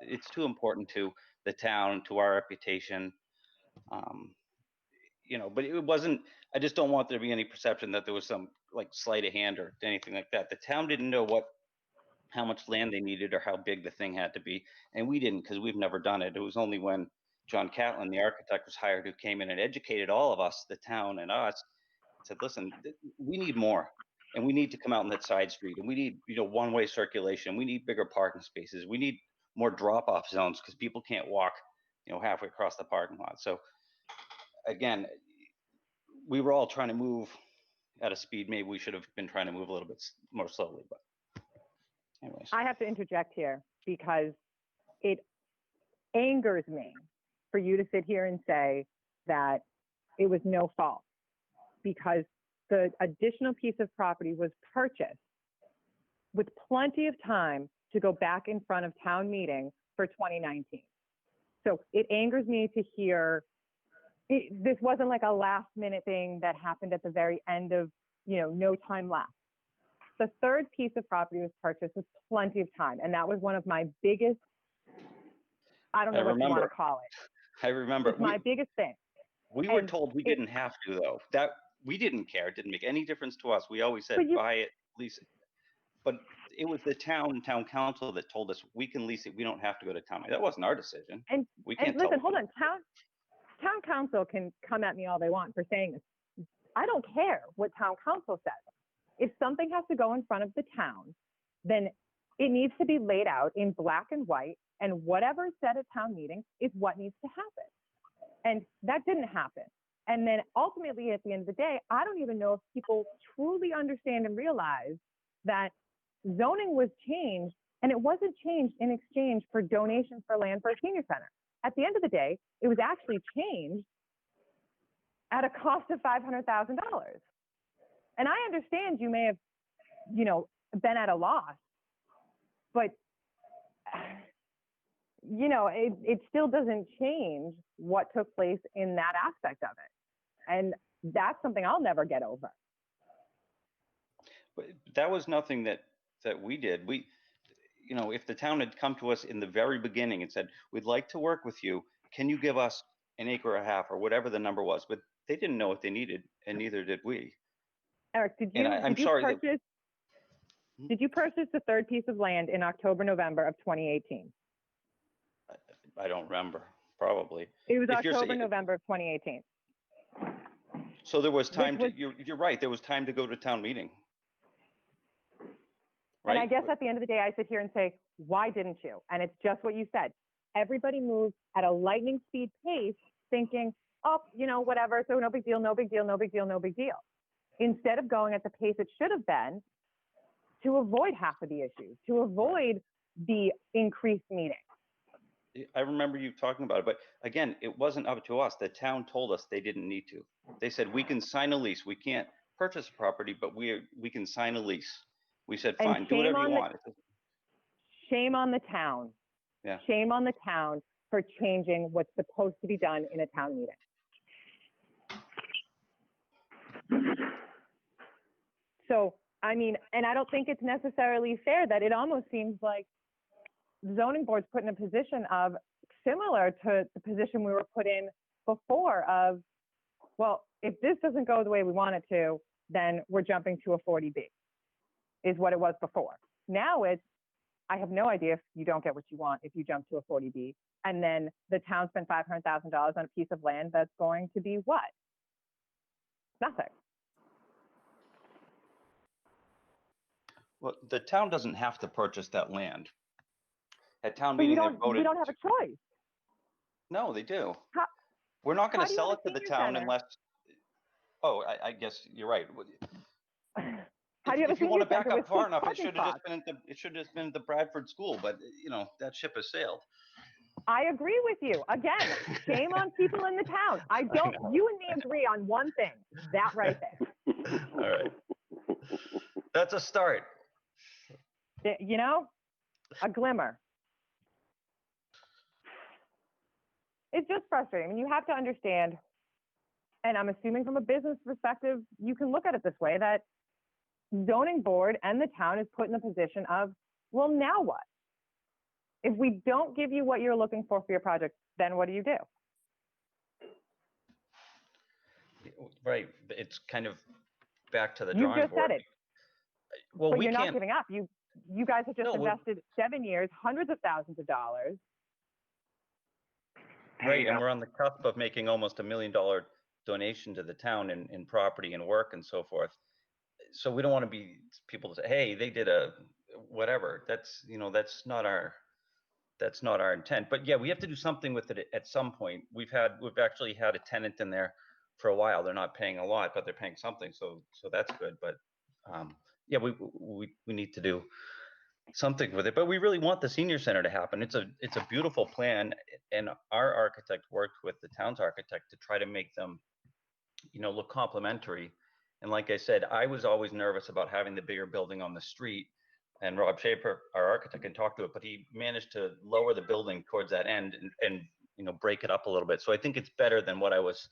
It's too important to the town, to our reputation. But it wasn't, I just don't want there to be any perception that there was some like sleight of hand or anything like that. The town didn't know how much land they needed or how big the thing had to be. And we didn't, because we've never done it. It was only when John Catlin, the architect, was hired, who came in and educated all of us, the town and us, said, listen, we need more. And we need to come out on that side street. And we need, one-way circulation. We need bigger parking spaces. We need more drop-off zones because people can't walk halfway across the parking lot. So again, we were all trying to move at a speed. Maybe we should have been trying to move a little bit more slowly, but anyways.
I have to interject here because it angers me for you to sit here and say that it was no fault, because the additional piece of property was purchased with plenty of time to go back in front of town meeting for 2019. So it angers me to hear this wasn't like a last minute thing that happened at the very end of, no time left. The third piece of property was purchased with plenty of time. And that was one of my biggest, I don't know what you want to call it.
I remember.
It's my biggest thing.
We were told we didn't have to, though. That we didn't care. It didn't make any difference to us. We always said buy it, lease it. But it was the town council that told us we can lease it. We don't have to go to town. That wasn't our decision.
And
we can't
listen, hold on. Town council can come at me all they want for saying this. I don't care what town council says. If something has to go in front of the town, then it needs to be laid out in black and white, and whatever is said at town meeting is what needs to happen. And that didn't happen. And then ultimately, at the end of the day, I don't even know if people truly understand and realize that zoning was changed, and it wasn't changed in exchange for donations for land for a senior center. At the end of the day, it was actually changed at a cost of $500,000. And I understand you may have, been at a loss, but, it still doesn't change what took place in that aspect of it. And that's something I'll never get over.
But that was nothing that we did. We, if the town had come to us in the very beginning and said, we'd like to work with you, can you give us an acre and a half or whatever the number was? But they didn't know what they needed, and neither did we.
Eric, did you purchase the third piece of land in October, November of 2018?
I don't remember. Probably.
It was October, November of 2018.
So there was time you're right. There was time to go to town meeting. Right?
And I guess at the end of the day, I sit here and say, why didn't you? And it's just what you said. Everybody moved at a lightning speed pace thinking, oh, whatever. So no big deal, no big deal, no big deal, no big deal. Instead of going at the pace it should have been to avoid half of the issues, to avoid the increased meetings.
I remember you talking about it, but again, it wasn't up to us. The town told us they didn't need to. They said, we can sign a lease. We can't purchase a property, but we can sign a lease. We said, fine, do whatever you want.
Shame on the town.
Yeah.
Shame on the town for changing what's supposed to be done in a town meeting. So, and I don't think it's necessarily fair that it almost seems like the zoning board's put in a position of similar to the position we were put in before of, well, if this doesn't go the way we want it to, then we're jumping to a 40B, is what it was before. Now it's, I have no idea if you don't get what you want if you jump to a 40B, and then the town spent $500,000 on a piece of land that's going to be what? Nothing.
Well, the town doesn't have to purchase that land. At town
But
meeting, they voted.
You don't have a choice.
No, they do.
We're
not going to sell it to the town unless. Oh, I guess you're right. If you want to back up far enough, it should have just been at the Bradford School, but that ship has sailed.
I agree with you. Again, shame on people in the town. You and me agree on one thing. That right there.
All right. That's a start.
A glimmer. It's just frustrating. You have to understand, and I'm assuming from a business perspective, you can look at it this way, that zoning board and the town is put in a position of, well, now what? If we don't give you what you're looking for your project, then what do you do?
Right. It's kind of back to the drawing board.
You just said it.
Well,
but you're not giving up. You guys have just invested 7 years, hundreds of thousands of dollars.
Right, and we're on the cusp of making almost $1 million donation to the town in property and work and so forth. So we don't want to be people to say, hey, they did a whatever. That's not our that's not our intent. But yeah, we have to do something with it at some point. We've actually had a tenant in there for a while. They're not paying a lot, but they're paying something, so that's good. But yeah, we need to do something with it. But we really want the senior center to happen. It's a beautiful plan, and our architect worked with the town's architect to try to make them, look complementary. And like I said, I was always nervous about having the bigger building on the street. And Rob Shaper, our architect, can talk to it, but he managed to lower the building towards that end and break it up a little bit. So I think it's better than what I was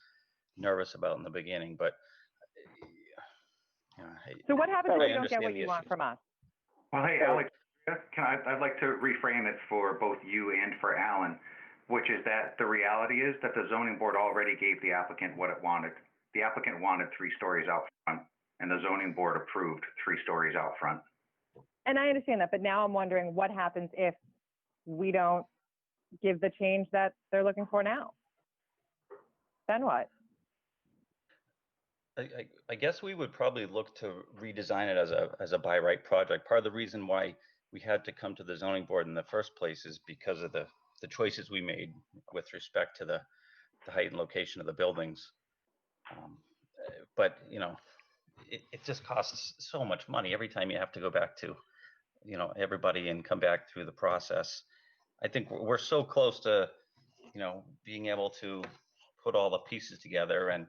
nervous about in the beginning. But
So what happens if
I
you don't get
understand
what
the
you want
issues.
from us?
Well, hey, Alex, I'd like to reframe it for both you and for Alan, which is that the reality is that the zoning board already gave the applicant what it wanted. The applicant wanted 3 stories out front, and the zoning board approved 3 stories out front.
And I understand that, but now I'm wondering what happens if we don't give the change that they're looking for now? Then what?
I guess we would probably look to redesign it as a by right project. Part of the reason why we had to come to the zoning board in the first place is because of the choices we made with respect to the height and location of the buildings. But it just costs so much money every time you have to go back to everybody and come back through the process. I think we're so close to being able to put all the pieces together, and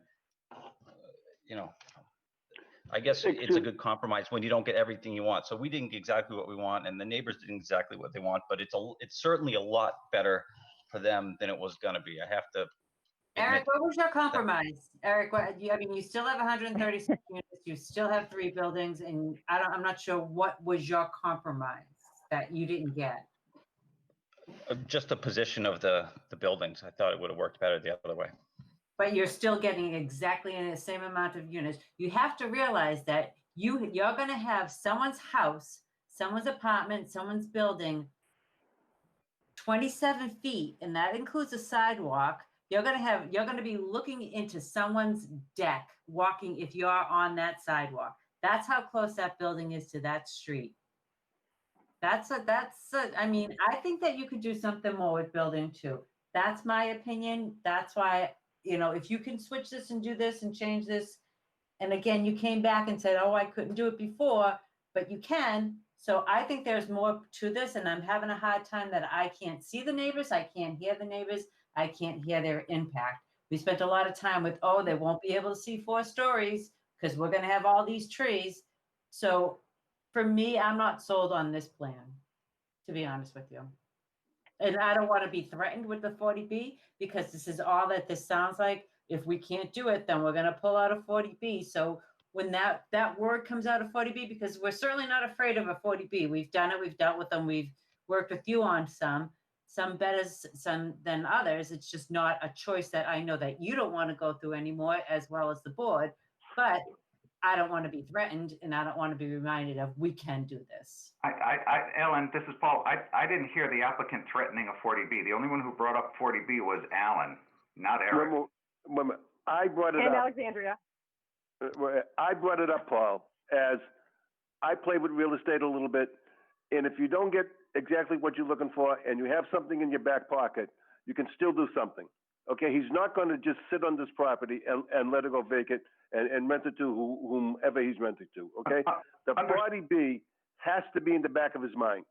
I guess it's a good compromise when you don't get everything you want. So we didn't get exactly what we want, and the neighbors didn't exactly what they want, but it's certainly a lot better for them than it was going to be. I have to
Eric, what was your compromise? Eric, you still have 136 units, you still have 3 buildings, and I'm not sure what was your compromise that you didn't get.
Just the position of the buildings. I thought it would have worked better the other way.
But you're still getting exactly the same amount of units. You have to realize that you're going to have someone's house, someone's apartment, someone's building 27 feet, and that includes a sidewalk. You're going to be looking into someone's deck, walking if you're on that sidewalk. That's how close that building is to that street. I mean, I think that you could do something more with building 2. That's my opinion. That's why, if you can switch this and do this and change this, and again, you came back and said, oh, I couldn't do it before, but you can. So I think there's more to this, and I'm having a hard time that I can't see the neighbors. I can't hear the neighbors. I can't hear their impact. We spent a lot of time with, they won't be able to see 4 stories because we're going to have all these trees. So for me, I'm not sold on this plan, to be honest with you. And I don't want to be threatened with the 40B because this is all that this sounds like. If we can't do it, then we're going to pull out a 40B. So when that word comes out of 40B, because we're certainly not afraid of a 40B. We've done it. We've dealt with them. We've worked with you on some better some than others. It's just not a choice that I know that you don't want to go through anymore, as well as the board. But I don't want to be threatened, and I don't want to be reminded of we can do this.
Ellen, this is Paul. I didn't hear the applicant threatening a 40B. The only one who brought up 40B was Alan, not Eric.
Remember, I brought it up.
And Alexandria.
I brought it up, Paul, as I play with real estate a little bit, and if you don't get exactly what you're looking for and you have something in your back pocket, you can still do something. Okay, he's not going to just sit on this property and let it go vacant and rent it to whomever he's renting to. Okay, the 40B has to be in the back of his mind.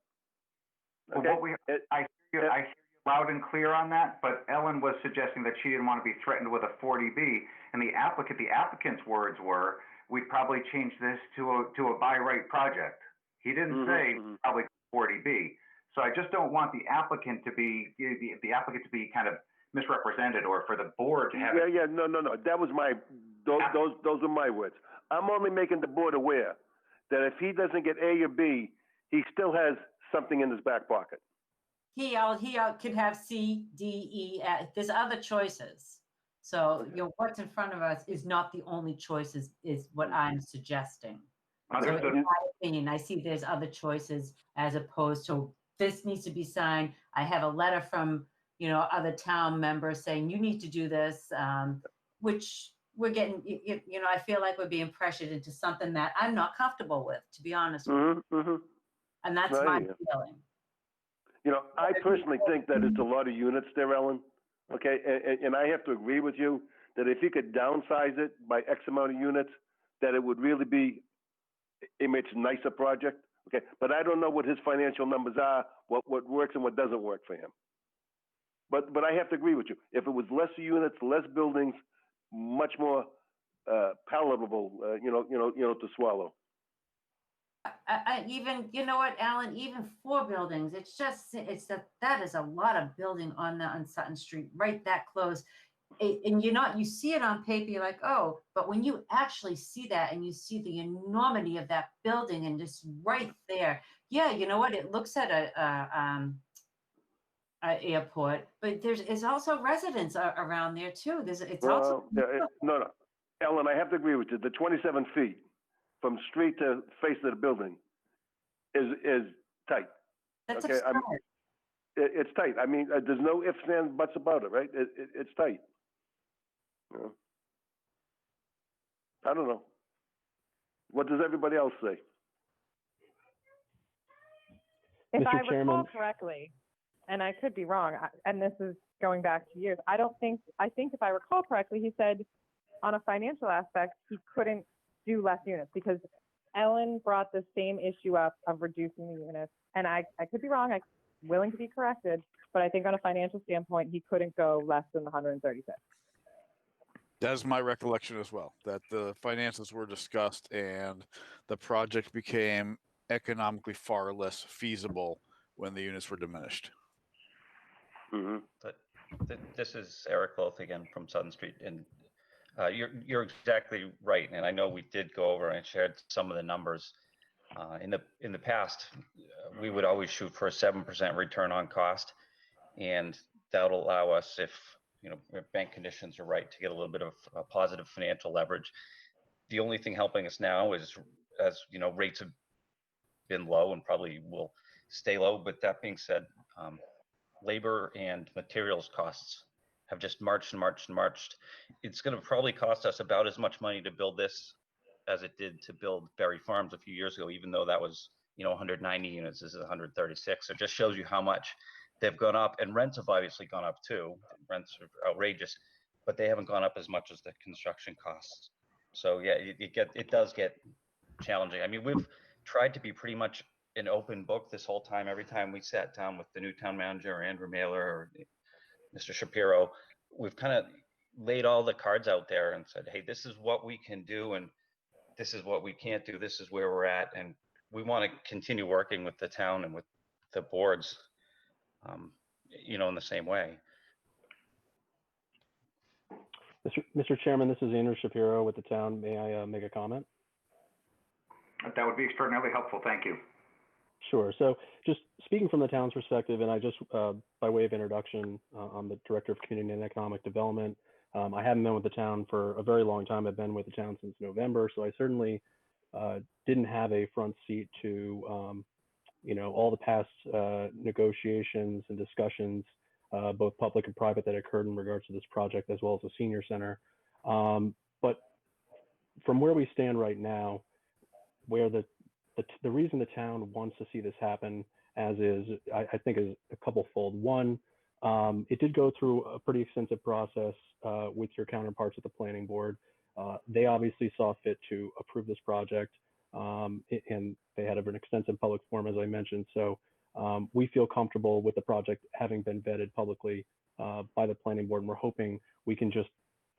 Okay,
I hear you loud and clear on that, but Ellen was suggesting that she didn't want to be threatened with a 40B, and the applicant's words were, we'd probably change this to a by right project. He didn't say probably 40B. So I just don't want the applicant to be kind of misrepresented, or for the board to have.
No. That was those were my words. I'm only making the board aware that if he doesn't get A or B, he still has something in his back pocket.
He could have C, D, E. There's other choices. So what's in front of us is not the only choices, is what I'm suggesting. So in my opinion, I see there's other choices as opposed to this needs to be signed. I have a letter from other town members saying you need to do this, which we're getting. I feel like we're being pressured into something that I'm not comfortable with, to be honest with you. And that's my feeling.
You know, I personally think that it's a lot of units there, Ellen. Okay, and I have to agree with you that if you could downsize it by X amount of units, that it would really be a much nicer project. Okay, but I don't know what his financial numbers are, what works and what doesn't work for him. But I have to agree with you. If it was less units, less buildings, much more palatable, to swallow.
I even, you know what, Alan, even 4 buildings, that is a lot of building on Sutton Street, right that close. And you see it on paper, you're like, oh, but when you actually see that and you see the enormity of that building and just right there, yeah, you know what, it looks at a airport, but there's also residents around there too.
No, Ellen, I have to agree with you. The 27 feet from street to face of the building is tight.
That's
okay, it's tight. I mean, there's no ifs, ands, buts about it, right? It's tight. You know? I don't know. What does everybody else say?
If
Mr.
I recall
Chairman.
correctly, and I could be wrong, and this is going back to years, I think if I recall correctly, he said on a financial aspect, he couldn't do less units because Ellen brought the same issue up of reducing the units. And I could be wrong, I'm willing to be corrected, but I think on a financial standpoint, he couldn't go less than the 136.
That is my recollection as well, that the finances were discussed and the project became economically far less feasible when the units were diminished.
Mm-hmm.
This is Eric Loth again from Sutton Street, and you're exactly right. And I know we did go over and shared some of the numbers. In the past, we would always shoot for a 7% return on cost, and that'll allow us, if bank conditions are right, to get a little bit of positive financial leverage. The only thing helping us now is, as rates have been low and probably will stay low. But that being said, labor and materials costs have just marched and marched and marched. It's going to probably cost us about as much money to build this as it did to build Berry Farms a few years ago, even though that was 190 units. This is 136. So it just shows you how much they've gone up, and rents have obviously gone up too. Rents are outrageous, but they haven't gone up as much as the construction costs. So yeah, it does get challenging. I mean, we've tried to be pretty much an open book this whole time. Every time we sat down with the new town manager, or Andrew Mailer, or Mr. Shapiro, we've kind of laid all the cards out there and said, hey, this is what we can do, and this is what we can't do. This is where we're at, and we want to continue working with the town and with the boards, in the same way.
Mr. Chairman, this is Andrew Shapiro with the town. May I make a comment?
That would be extraordinarily helpful. Thank you.
Sure. So just speaking from the town's perspective, and I just, by way of introduction, I'm the Director of Community and Economic Development. I haven't been with the town for a very long time. I've been with the town since November, so I certainly didn't have a front seat to, all the past negotiations and discussions, both public and private, that occurred in regards to this project, as well as the senior center. But from where we stand right now, where the reason the town wants to see this happen as is, I think, is a couple-fold. One, it did go through a pretty extensive process with your counterparts at the planning board. They obviously saw fit to approve this project, and they had an extensive public forum, as I mentioned. So we feel comfortable with the project having been vetted publicly by the planning board, and we're hoping we can just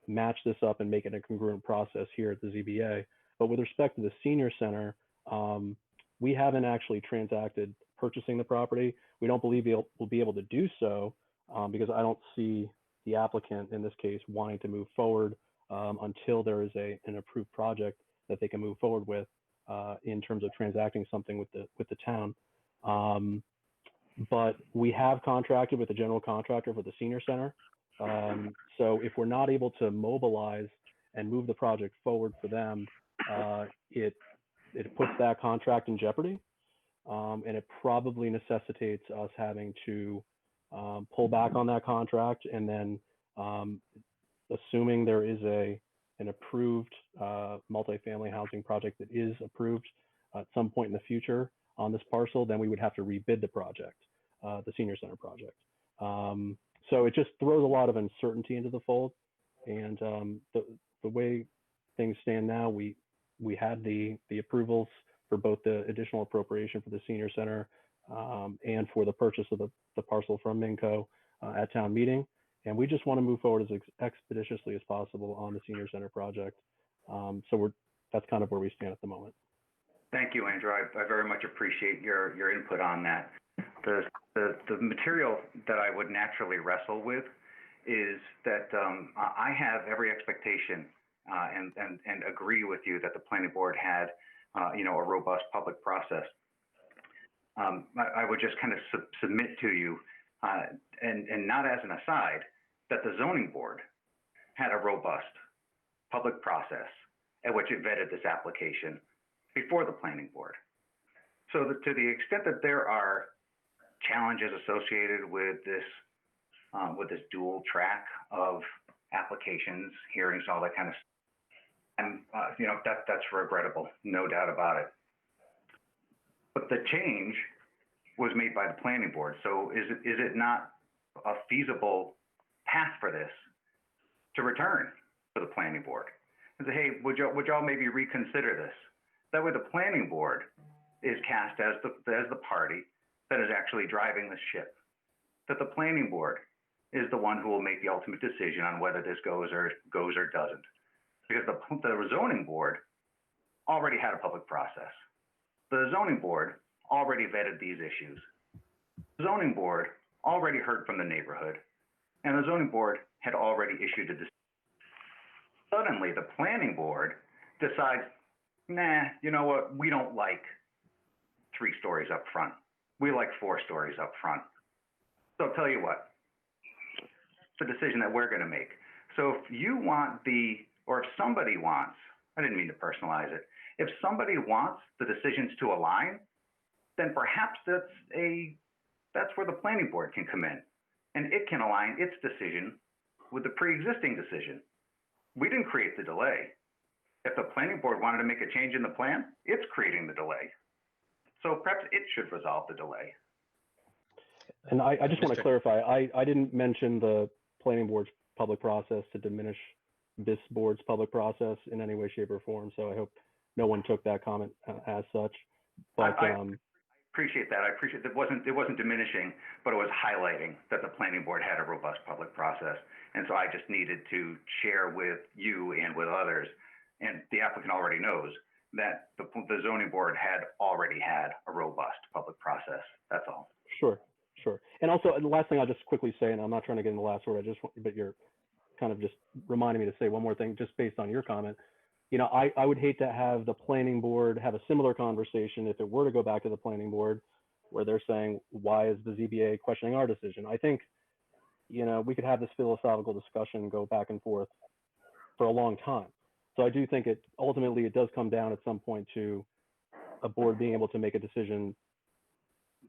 match this up and make it a congruent process here at the ZBA. But with respect to the senior center, we haven't actually transacted purchasing the property. We don't believe we'll be able to do so because I don't see the applicant in this case wanting to move forward until there is an approved project that they can move forward with in terms of transacting something with the town. But we have contracted with the general contractor for the senior center. So if we're not able to mobilize and move the project forward for them, it puts that contract in jeopardy, and it probably necessitates us having to pull back on that contract, and then assuming there is an approved multifamily housing project that is approved at some point in the future on this parcel, then we would have to rebid the project. the senior center project. So it just throws a lot of uncertainty into the fold. And the way things stand now, we had the approvals for both the additional appropriation for the senior center and for the purchase of the parcel from Minco at town meeting. And we just want to move forward as expeditiously as possible on the senior center project. So that's kind of where we stand at the moment.
Thank you, Andrew. I very much appreciate your input on that. The material that I would naturally wrestle with is that I have every expectation and agree with you that the planning board had a robust public process. I would just kind of submit to you, and not as an aside, that the zoning board had a robust public process at which it vetted this application before the planning board. So to the extent that there are challenges associated with this dual track of applications, hearings, all that kind of stuff, and that's regrettable, no doubt about it. But the change was made by the planning board. So is it not a feasible path for this to return to the planning board and say, hey, would y'all maybe reconsider this? That way the planning board is cast as the party that is actually driving the ship. That the planning board is the one who will make the ultimate decision on whether this goes or doesn't. Because the zoning board already had a public process. The zoning board already vetted these issues. The zoning board already heard from the neighborhood, and the zoning board had already issued a decision. Suddenly, the planning board decides, nah, you know what, we don't like 3 stories up front. We like 4 stories up front. So I'll tell you what, it's a decision that we're gonna make. So if you want or if somebody wants, I didn't mean to personalize it, if somebody wants the decisions to align, then perhaps that's where the planning board can come in, and it can align its decision with the pre-existing decision. We didn't create the delay. If the planning board wanted to make a change in the plan, it's creating the delay. So perhaps it should resolve the delay.
And I just want to clarify, I didn't mention the planning board's public process to diminish this board's public process in any way, shape, or form. So I hope no one took that comment as such. But
I appreciate that. I appreciate that. It wasn't diminishing, but it was highlighting that the planning board had a robust public process. And so I just needed to share with you and with others, and the applicant already knows, that the zoning board had already had a robust public process. That's all.
Sure. And also, the last thing I'll just quickly say, and I'm not trying to get in the last word, but you're kind of just reminding me to say one more thing, just based on your comment. I would hate to have the planning board have a similar conversation if it were to go back to the planning board, where they're saying, why is the ZBA questioning our decision? I think, we could have this philosophical discussion go back and forth for a long time. So I do think ultimately it does come down at some point to a board being able to make a decision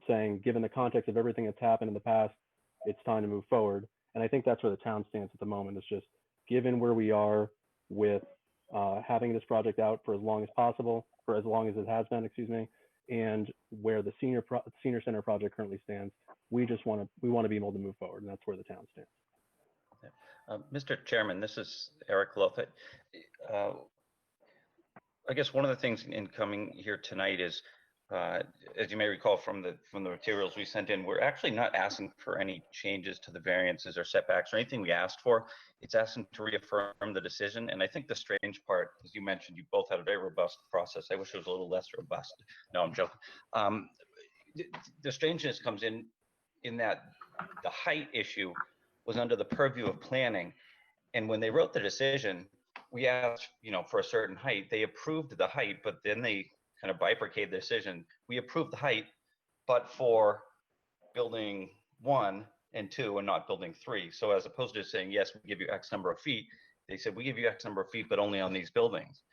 saying, given the context of everything that's happened in the past, it's time to move forward. And I think that's where the town stands at the moment. It's just, given where we are with having this project out for as long as possible, for as long as it has been, and where the senior center project currently stands, we want to be able to move forward, and that's where the town stands.
Mr. Chairman, this is Eric Loth. I guess one of the things in coming here tonight is, as you may recall from the materials we sent in, we're actually not asking for any changes to the variances or setbacks or anything we asked for. It's asking to reaffirm the decision. And I think the strange part, as you mentioned, you both had a very robust process. I wish it was a little less robust. No, I'm joking. The strangeness comes in that the height issue was under the purview of planning. And when they wrote the decision, we asked, for a certain height. They approved the height, but then they kind of bifurcated the decision. We approved the height, but for building 1 and 2 and not building 3. So as opposed to saying, yes, we give you X number of feet, they said, we give you X number of feet, but only on these buildings.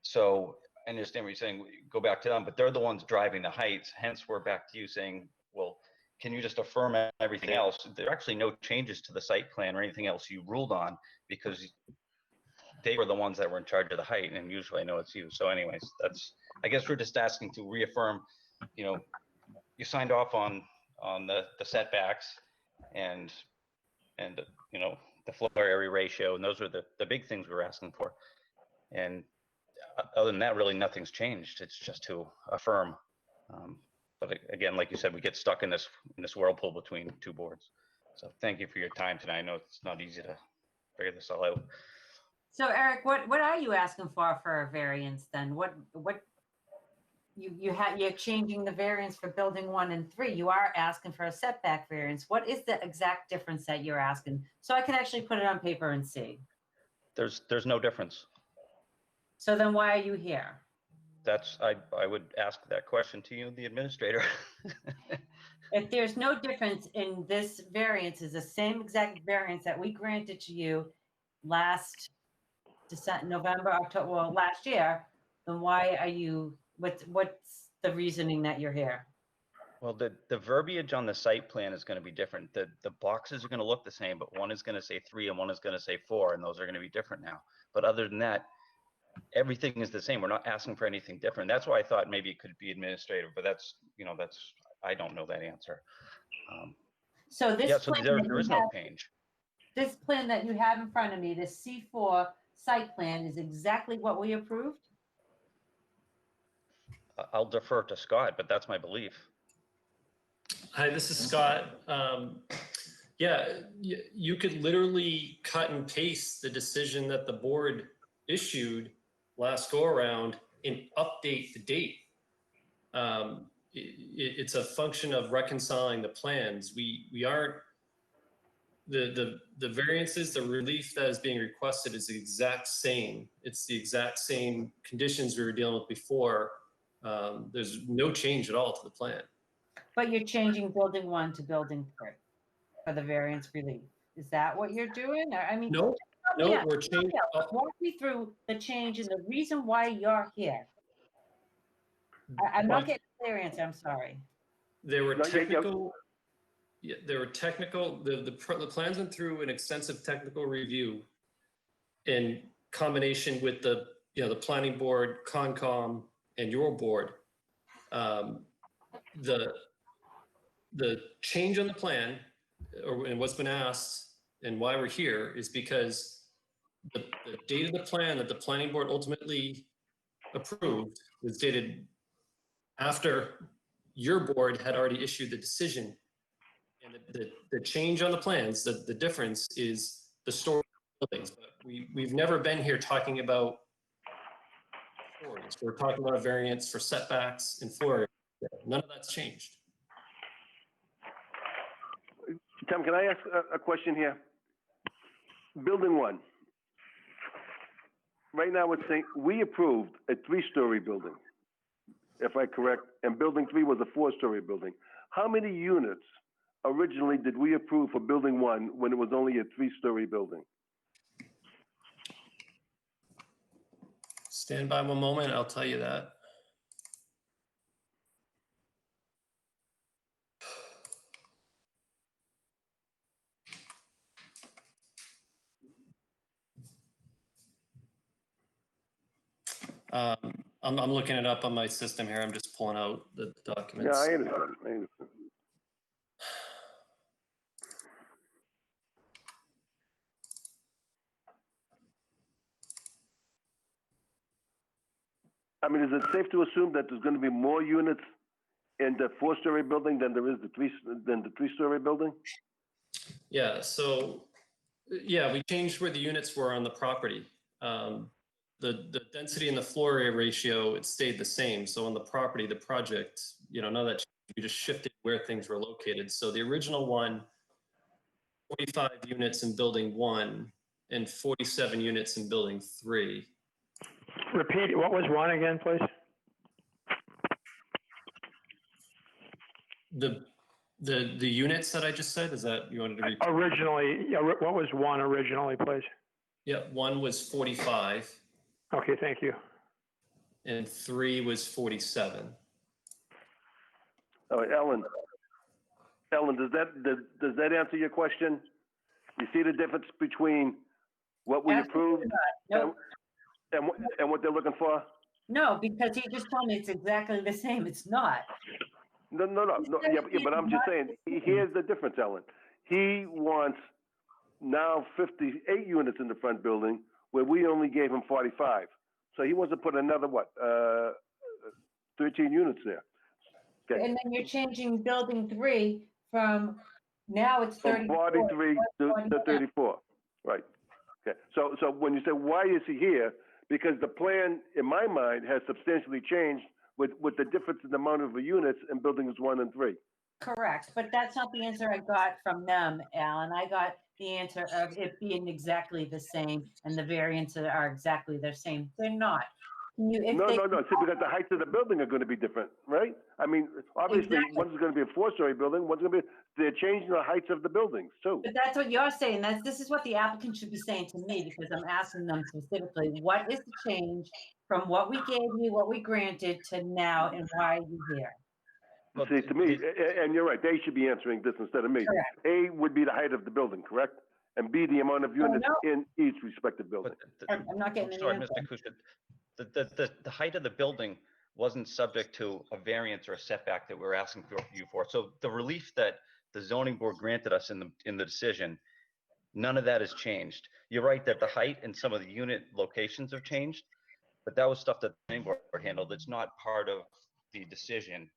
So I understand what you're saying, go back to them, but they're the ones driving the heights. Hence, we're back to you saying, well, can you just affirm everything else? There are actually no changes to the site plan or anything else you ruled on, because they were the ones that were in charge of the height, and usually I know it's you. So anyways, I guess we're just asking to reaffirm, you signed off on on the setbacks and, you know, the floor area ratio, and those are the big things we were asking for. And other than that, really nothing's changed. It's just to affirm. But again, like you said, we get stuck in this whirlpool between two boards. So thank you for your time tonight. I know it's not easy to figure this all out.
So Eric, what are you asking for a variance then? What you're changing the variance for building 1 and 3. You are asking for a setback variance. What is the exact difference that you're asking? So I can actually put it on paper and see.
There's no difference.
So then why are you here?
That's, I would ask that question to you, the administrator.
If there's no difference in this variance, is the same exact variance that we granted to you last November, October, well, last year, then why are you, what's the reasoning that you're here?
Well, the verbiage on the site plan is going to be different. The boxes are going to look the same, but one is going to say 3 and one is going to say 4, and those are going to be different now. But other than that, everything is the same. We're not asking for anything different. That's why I thought maybe it could be administrative, but that's, you know, I don't know that answer.
So this
yeah, so
plan
there is no change.
This plan that you have in front of me, this C4 site plan, is exactly what we approved?
I'll defer to Scott, but that's my belief.
Hi, this is Scott. Yeah, you could literally cut and paste the decision that the board issued last go around and update the date. It's a function of reconciling the plans. We aren't, the variances, the relief that is being requested is the exact same. It's the exact same conditions we were dealing with before. There's no change at all to the plan.
But you're changing building 1 to building 3 for the variance relief. Is that what you're doing? Or, I mean,
No,
yeah,
we're changing.
walk me through the change and the reason why you're here. I'm not getting a clear answer. I'm sorry.
There were technical. Yeah, there were technical. The plans went through an extensive technical review in combination with the planning board, Concom, and your board. The change on the plan, and what's been asked, and why we're here, is because the date of the plan that the planning board ultimately approved was dated after your board had already issued the decision. And the change on the plans, the difference is the storage buildings. But we've never been here talking about storage. We're talking about a variance for setbacks and floor area. None of that's changed.
Tom, can I ask a question here? Building 1. Right now it's saying we approved a 3-story building, if I'm correct, and building 3 was a 4-story building. How many units originally did we approve for building 1 when it was only a 3-story building?
Stand by one moment, I'll tell you that. I'm looking it up on my system here. I'm just pulling out the documents.
Yeah, I understand. I mean, is it safe to assume that there's going to be more units in the 4-story building than there is the 3-story building?
Yeah. So, yeah, we changed where the units were on the property. The density and the floor area ratio, it stayed the same. So on the property, the project, none of that changed. We just shifted where things were located. So the original one, 45 units in building 1 and 47 units in building 3.
Repeat, what was 1 again, please?
The units that I just said, is that you wanted to repeat?
Originally, yeah, what was 1 originally, please?
Yeah, 1 was 45.
Okay, thank you.
And 3 was 47.
Oh, Ellen, does that answer your question? You see the difference between what we approved
Nope.
and what they're looking for?
No, because he just told me it's exactly the same. It's not.
No, but I'm just saying, here's the difference, Ellen. He wants now 58 units in the front building where we only gave him 45. So he wants to put another, 13 units there. Okay.
And then you're changing building 3 from, now it's
From
34.
43 to 34, right. Okay, so when you say, why is he here? Because the plan, in my mind, has substantially changed with the difference in the amount of units in buildings 1 and 3.
Correct, but that's not the answer I got from them, Alan. I got the answer of it being exactly the same and the variances are exactly the same. They're not. No.
See, because the heights of the building are going to be different, right? I mean, obviously,
Exactly.
one's going to be a 4-story building, one's going to be, they're changing the heights of the buildings, too.
But that's what you're saying. This is what the applicant should be saying to me because I'm asking them specifically, what is the change from what we gave you, what we granted to now, and why are you here?
Well,
See, to me, and you're right, they should be answering this instead of me.
Correct.
A would be the height of the building, correct? And B, the amount of units
no.
in each respective building.
I'm not getting
sorry,
any
Mr.
answer.
Kuchar, the height of the building wasn't subject to a variance or a setback that we're asking you for. So the relief that the zoning board granted us in the decision, none of that has changed. You're right that the height and some of the unit locations have changed, but that was stuff that the planning board handled. It's not part of the decision.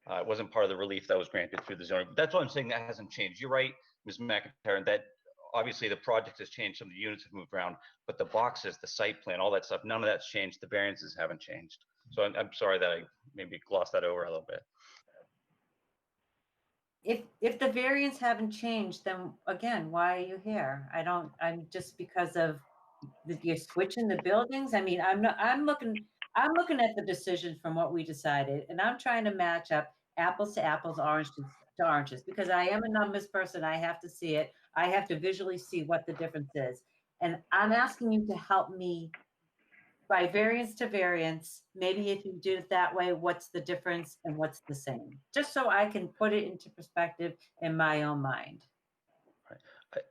It wasn't part of the relief that was granted through the zoning. That's why I'm saying that hasn't changed. You're right, Ms. McIntyre, that obviously the project has changed. Some of the units have moved around, but the boxes, the site plan, all that stuff, none of that's changed. The variances haven't changed. So I'm sorry that I maybe glossed that over a little bit.
If the variants haven't changed, then again, why are you here? I'm just because of you're switching the buildings. I mean, I'm looking at the decision from what we decided, and I'm trying to match up apples to apples, oranges to oranges, because I am a numbers person. I have to see it. I have to visually see what the difference is. And I'm asking you to help me by variance to variance. Maybe if you do it that way, what's the difference and what's the same? Just so I can put it into perspective in my own mind.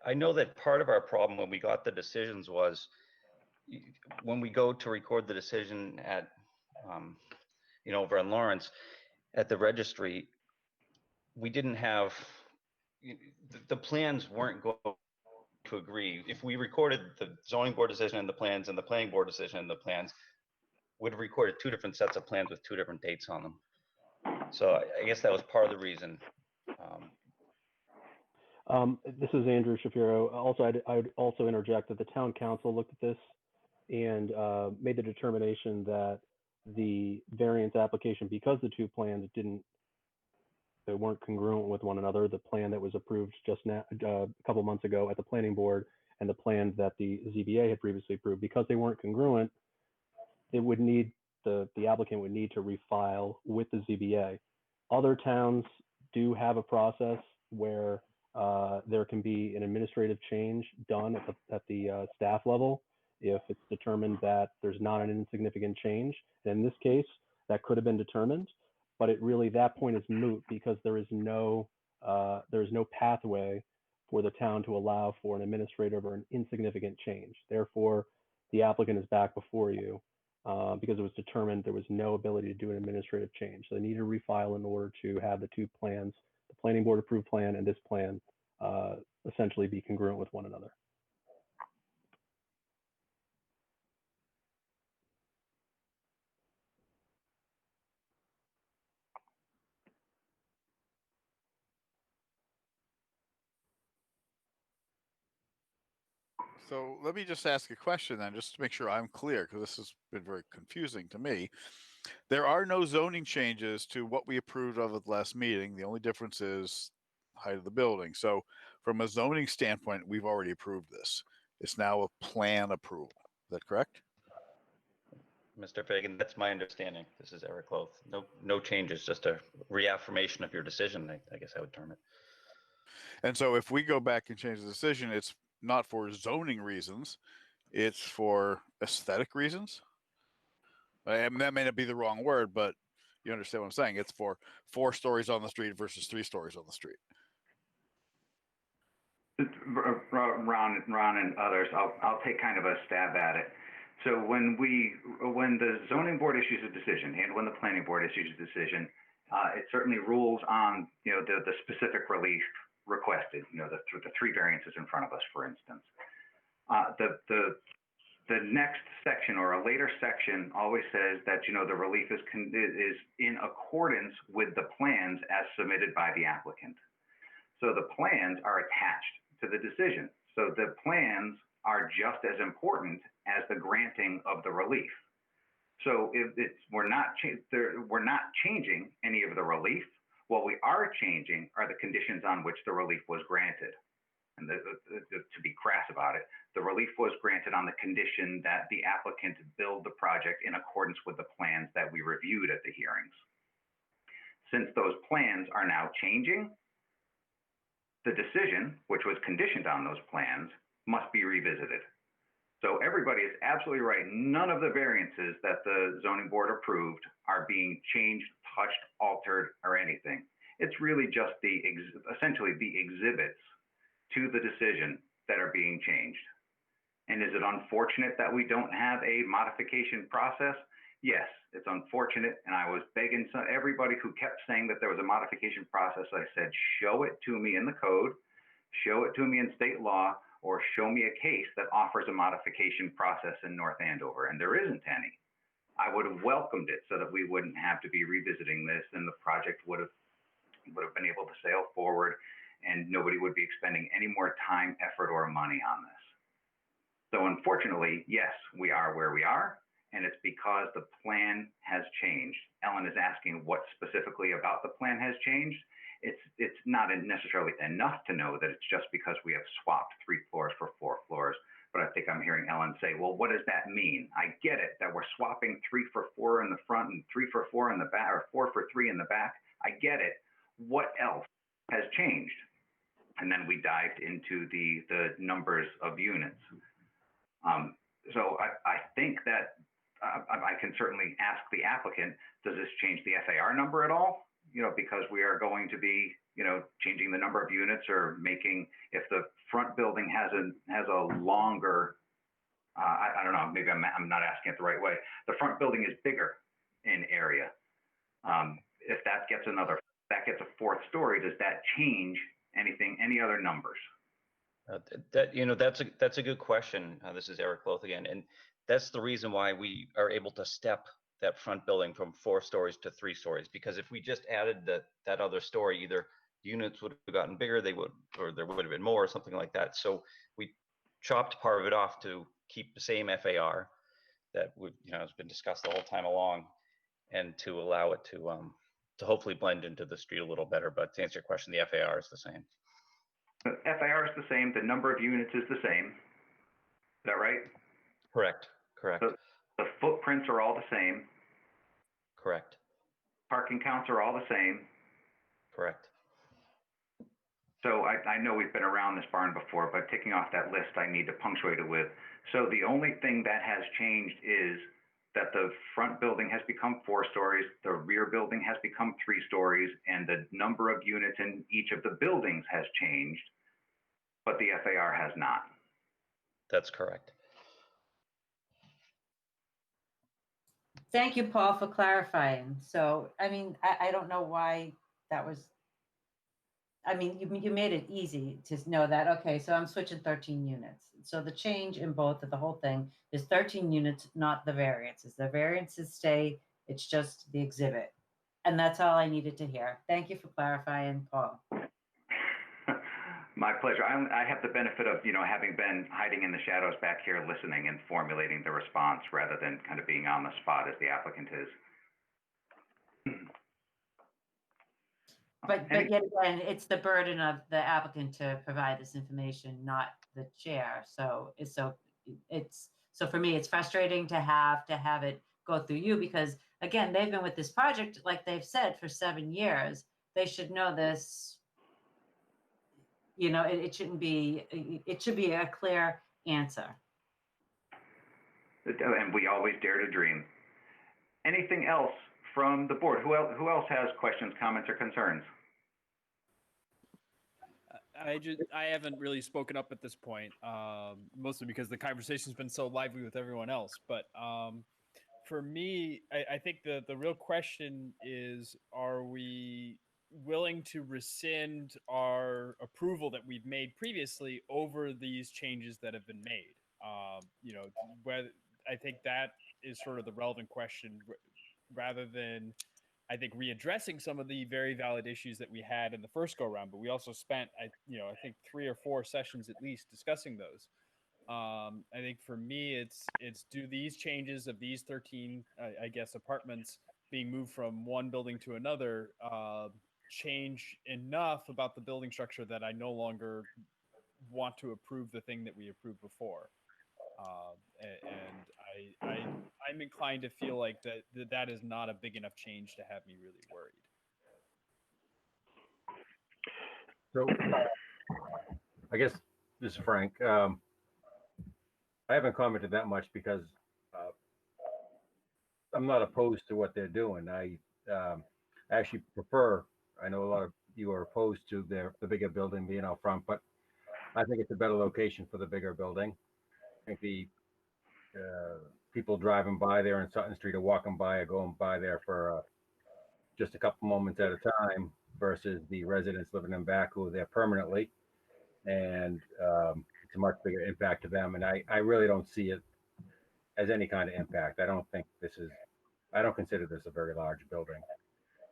I know that part of our problem when we got the decisions was when we go to record the decision at, over in Lawrence at the registry, we didn't have, the plans weren't going to agree. If we recorded the zoning board decision and the plans and the planning board decision and the plans, would have recorded 2 different sets of plans with 2 different dates on them. So I guess that was part of the reason.
This is Andrew Shapiro. Also, I'd also interject that the town council looked at this and made the determination that the variance application, because the 2 plans they weren't congruent with one another, the plan that was approved just now, a couple months ago at the planning board and the plan that the ZBA had previously approved, because they weren't congruent, it would need, the applicant would need to refile with the ZBA. Other towns do have a process where there can be an administrative change done at the staff level if it's determined that there's not an insignificant change. And in this case, that could have been determined, but that point is moot because there is no pathway for the town to allow for an administrative or an insignificant change. Therefore, the applicant is back before you because it was determined there was no ability to do an administrative change. So they need to refile in order to have the 2 plans, the planning board approved plan and this plan, essentially be congruent with one another.
So let me just ask a question then, just to make sure I'm clear, because this has been very confusing to me. There are no zoning changes to what we approved of at the last meeting. The only difference is height of the building. So from a zoning standpoint, we've already approved this. It's now a plan approval. Is that correct?
Mr. Fagan, that's my understanding. This is Eric Loth. No changes, just a reaffirmation of your decision, I guess I would term it.
And so if we go back and change the decision, it's not for zoning reasons, it's for aesthetic reasons. That may not be the wrong word, but you understand what I'm saying. It's for 4 stories on the street versus 3 stories on the street.
Ron and others, I'll take kind of a stab at it. So when the zoning board issues a decision and when the planning board issues a decision, It certainly rules on, the specific relief requested, the three variances in front of us, for instance. The next section or a later section always says that, the relief is in accordance with the plans as submitted by the applicant. So the plans are attached to the decision. So the plans are just as important as the granting of the relief. So if we're not changing any of the relief. What we are changing are the conditions on which the relief was granted. And to be crass about it, the relief was granted on the condition that the applicant build the project in accordance with the plans that we reviewed at the hearings. Since those plans are now changing, the decision, which was conditioned on those plans, must be revisited. So everybody is absolutely right. None of the variances that the zoning board approved are being changed, touched, altered, or anything. It's really just essentially the exhibits to the decision that are being changed. And is it unfortunate that we don't have a modification process? Yes, it's unfortunate. And I was begging everybody who kept saying that there was a modification process. I said, show it to me in the code, show it to me in state law, or show me a case that offers a modification process in North Andover. And there isn't any. I would have welcomed it so that we wouldn't have to be revisiting this, and the project would have been able to sail forward, and nobody would be expending any more time, effort, or money on this. So unfortunately, yes, we are where we are, and it's because the plan has changed. Ellen is asking what specifically about the plan has changed. It's not necessarily enough to know that it's just because we have swapped 3 floors for 4 floors, but I think I'm hearing Ellen say, well, what does that mean? I get it that we're swapping 3 for 4 in the front and 3 for 4 in the back, or 4 for 3 in the back. I get it. What else has changed? And then we dived into the numbers of units. So I think that I can certainly ask the applicant, does this change the FAR number at all? Because we are going to be, changing the number of units, or making, if the front building has a longer, I don't know, maybe I'm not asking it the right way. The front building is bigger in area. If that gets a 4th story, does that change anything, any other numbers?
That's a good question. This is Eric Loth again, and that's the reason why we are able to step that front building from 4 stories to 3 stories. Because if we just added that other story, either units would have gotten bigger, or there would have been more, or something like that. So we chopped part of it off to keep the same FAR that has been discussed the whole time along, and to allow it to hopefully blend into the street a little better. But to answer your question, the FAR is the same.
The FAR is the same. The number of units is the same. Is that right?
Correct.
The footprints are all the same.
Correct.
Parking counts are all the same.
Correct.
So I know we've been around this barn before, but ticking off that list, I need to punctuate it with. So the only thing that has changed is that the front building has become 4 stories, the rear building has become 3 stories, and the number of units in each of the buildings has changed, but the FAR has not.
That's correct.
Thank you, Paul, for clarifying. So, I don't know why that was, you made it easy to know that, okay, so I'm switching 13 units. So the change in both of the whole thing is 13 units, not the variances. The variances stay, it's just the exhibit. And that's all I needed to hear. Thank you for clarifying, Paul.
My pleasure. I have the benefit of, having been hiding in the shadows back here, listening and formulating the response rather than kind of being on the spot as the applicant is.
But yet again, it's the burden of the applicant to provide this information, not the chair. So for me, it's frustrating to have it go through you, because again, they've been with this project, like they've said, for 7 years. They should know this. It shouldn't be. It should be a clear answer.
And we always dare to dream. Anything else from the board? Who else has questions, comments, or concerns?
I haven't really spoken up at this point, mostly because the conversation's been so lively with everyone else. But for me, I think the real question is, are we willing to rescind our approval that we've made previously over these changes that have been made? You know, whether I think that is sort of the relevant question, rather than, I think, readdressing some of the very valid issues that we had in the first go round. But we also spent, I think 3 or 4 sessions at least discussing those. I think for me, it's do these changes of these 13, I guess, apartments being moved from one building to another change enough about the building structure that I no longer want to approve the thing that we approved before. And I'm inclined to feel like that is not a big enough change to have me really worried.
So I guess this is Frank. I haven't commented that much because I'm not opposed to what they're doing. I actually prefer, I know a lot of you are opposed to the bigger building being out front, but I think it's a better location for the bigger building. I think the people driving by there in Sutton Street or walking by or going by there for just a couple moments at a time versus the residents living in back who are there permanently. And it's a much bigger impact to them. And I really don't see it as any kind of impact. I don't consider this a very large building.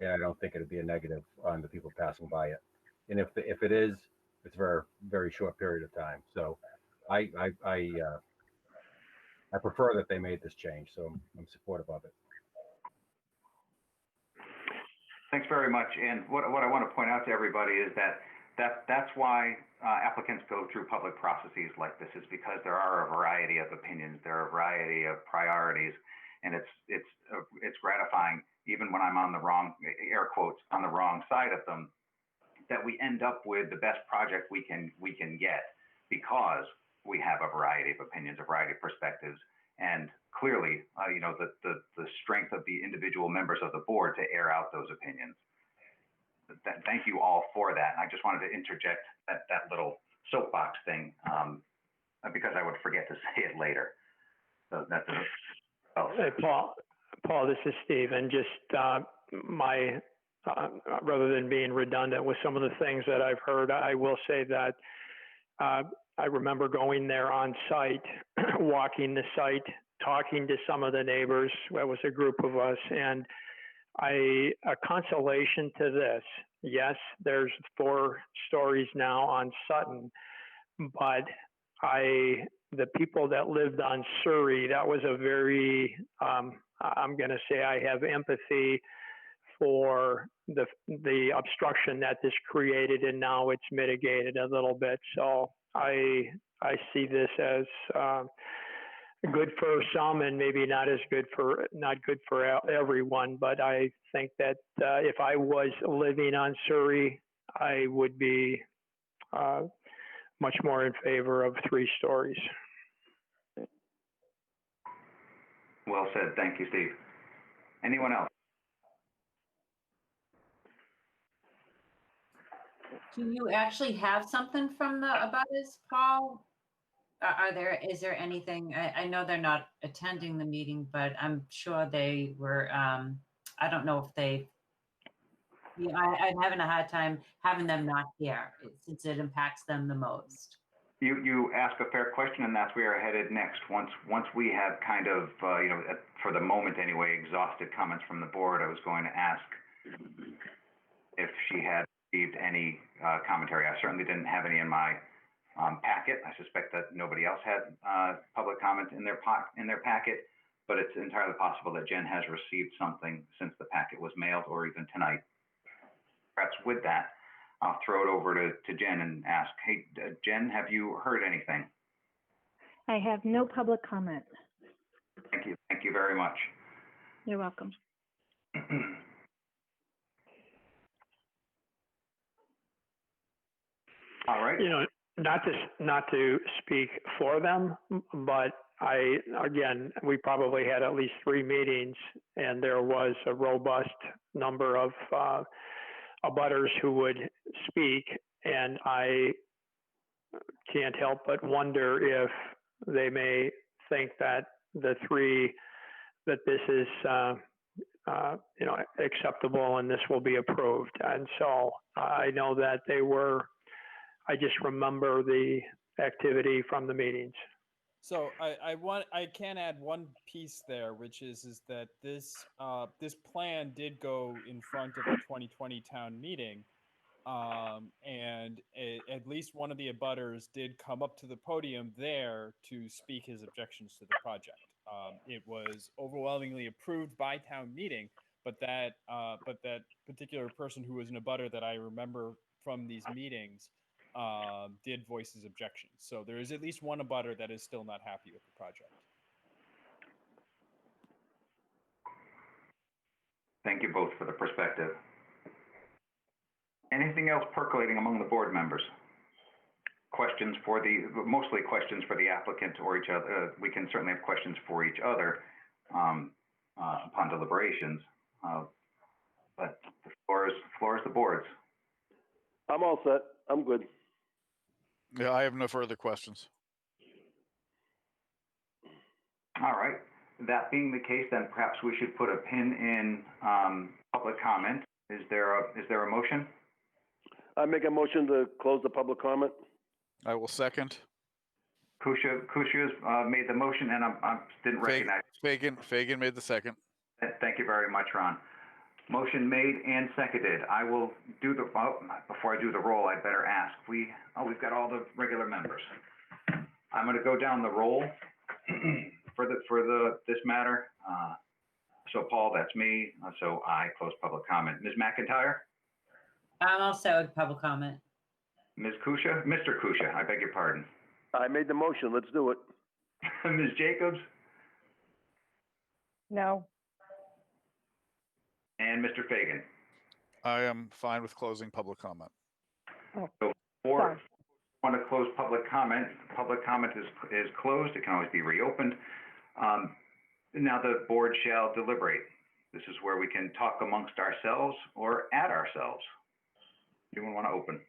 And I don't think it'd be a negative on the people passing by it. And if it is, it's for a very short period of time. So I prefer that they made this change. So I'm supportive of it.
Thanks very much. And what I want to point out to everybody is that's why applicants go through public processes like this, is because there are a variety of opinions, there are a variety of priorities, and it's gratifying, even when I'm on the wrong, air quotes, on the wrong side of them, that we end up with the best project we can get, because we have a variety of opinions, a variety of perspectives, and clearly, the strength of the individual members of the board to air out those opinions. Thank you all for that. I just wanted to interject that little soapbox thing because I would forget to say it later. So that's it. Oh.
Hey, Paul, this is Steve, and just rather than being redundant with some of the things that I've heard, I will say that I remember going there on site, walking the site, talking to some of the neighbors. That was a group of us, and a consolation to this. Yes, there's 4 stories now on Sutton, but the people that lived on Surrey, that was a very, I'm going to say I have empathy for the obstruction that this created, and now it's mitigated a little bit. So I see this as good for some and maybe not good for everyone. But I think that if I was living on Surrey, I would be much more in favor of 3 stories.
Well said. Thank you, Steve. Anyone else?
Do you actually have something from the abutters, Paul? Is there anything? I know they're not attending the meeting, but I'm sure they were. I don't know if they. I'm having a hard time having them not here, since it impacts them the most.
You ask a fair question, and that's where we're headed next. Once we have kind of, for the moment anyway, exhausted comments from the board, I was going to ask if she had received any commentary. I certainly didn't have any in my packet. I suspect that nobody else had public comment in their packet, but it's entirely possible that Jen has received something since the packet was mailed, or even tonight. Perhaps with that, I'll throw it over to Jen and ask, hey, Jen, have you heard anything?
I have no public comment.
Thank you. Thank you very much.
You're welcome.
All right.
Not to speak for them, but we probably had at least 3 meetings, and there was a robust number of abutters who would speak, and I can't help but wonder if they may think that the 3 that this is, acceptable and this will be approved. And so I know that I just remember the activity from the meetings.
So I can add one piece there, which is that this plan did go in front of the 2020 town meeting, and at least one of the abutters did come up to the podium there to speak his objections to the project. It was overwhelmingly approved by town meeting, but that particular person who was an abutter that I remember from these meetings did voice his objections. So there is at least one abutter that is still not happy with the project.
Thank you both for the perspective. Anything else percolating among the board members? Mostly questions for the applicant or each other. We can certainly have questions for each other upon deliberations. But the floor is the board's.
I'm all set. I'm good.
Yeah, I have no further questions.
All right. That being the case, then perhaps we should put a pin in public comment. Is there a motion?
I make a motion to close the public comment.
I will second.
Kusha's made the motion, and I didn't recognize.
Fagan made the second.
Thank you very much, Ron. Motion made and seconded. I will do before I do the roll, I better ask. We've got all the regular members. I'm going to go down the roll for this matter. So Paul, that's me. So I close public comment. Ms. McIntyre?
I'm also public comment.
Ms. Kusha? Mr. Kusha, I beg your pardon.
I made the motion. Let's do it.
Ms. Jacobs?
No.
And Mr. Fagan?
I am fine with closing public comment.
So for want to close public comment. Public comment is closed. It can always be reopened. Now the board shall deliberate. This is where we can talk amongst ourselves or at ourselves. Anyone want to open?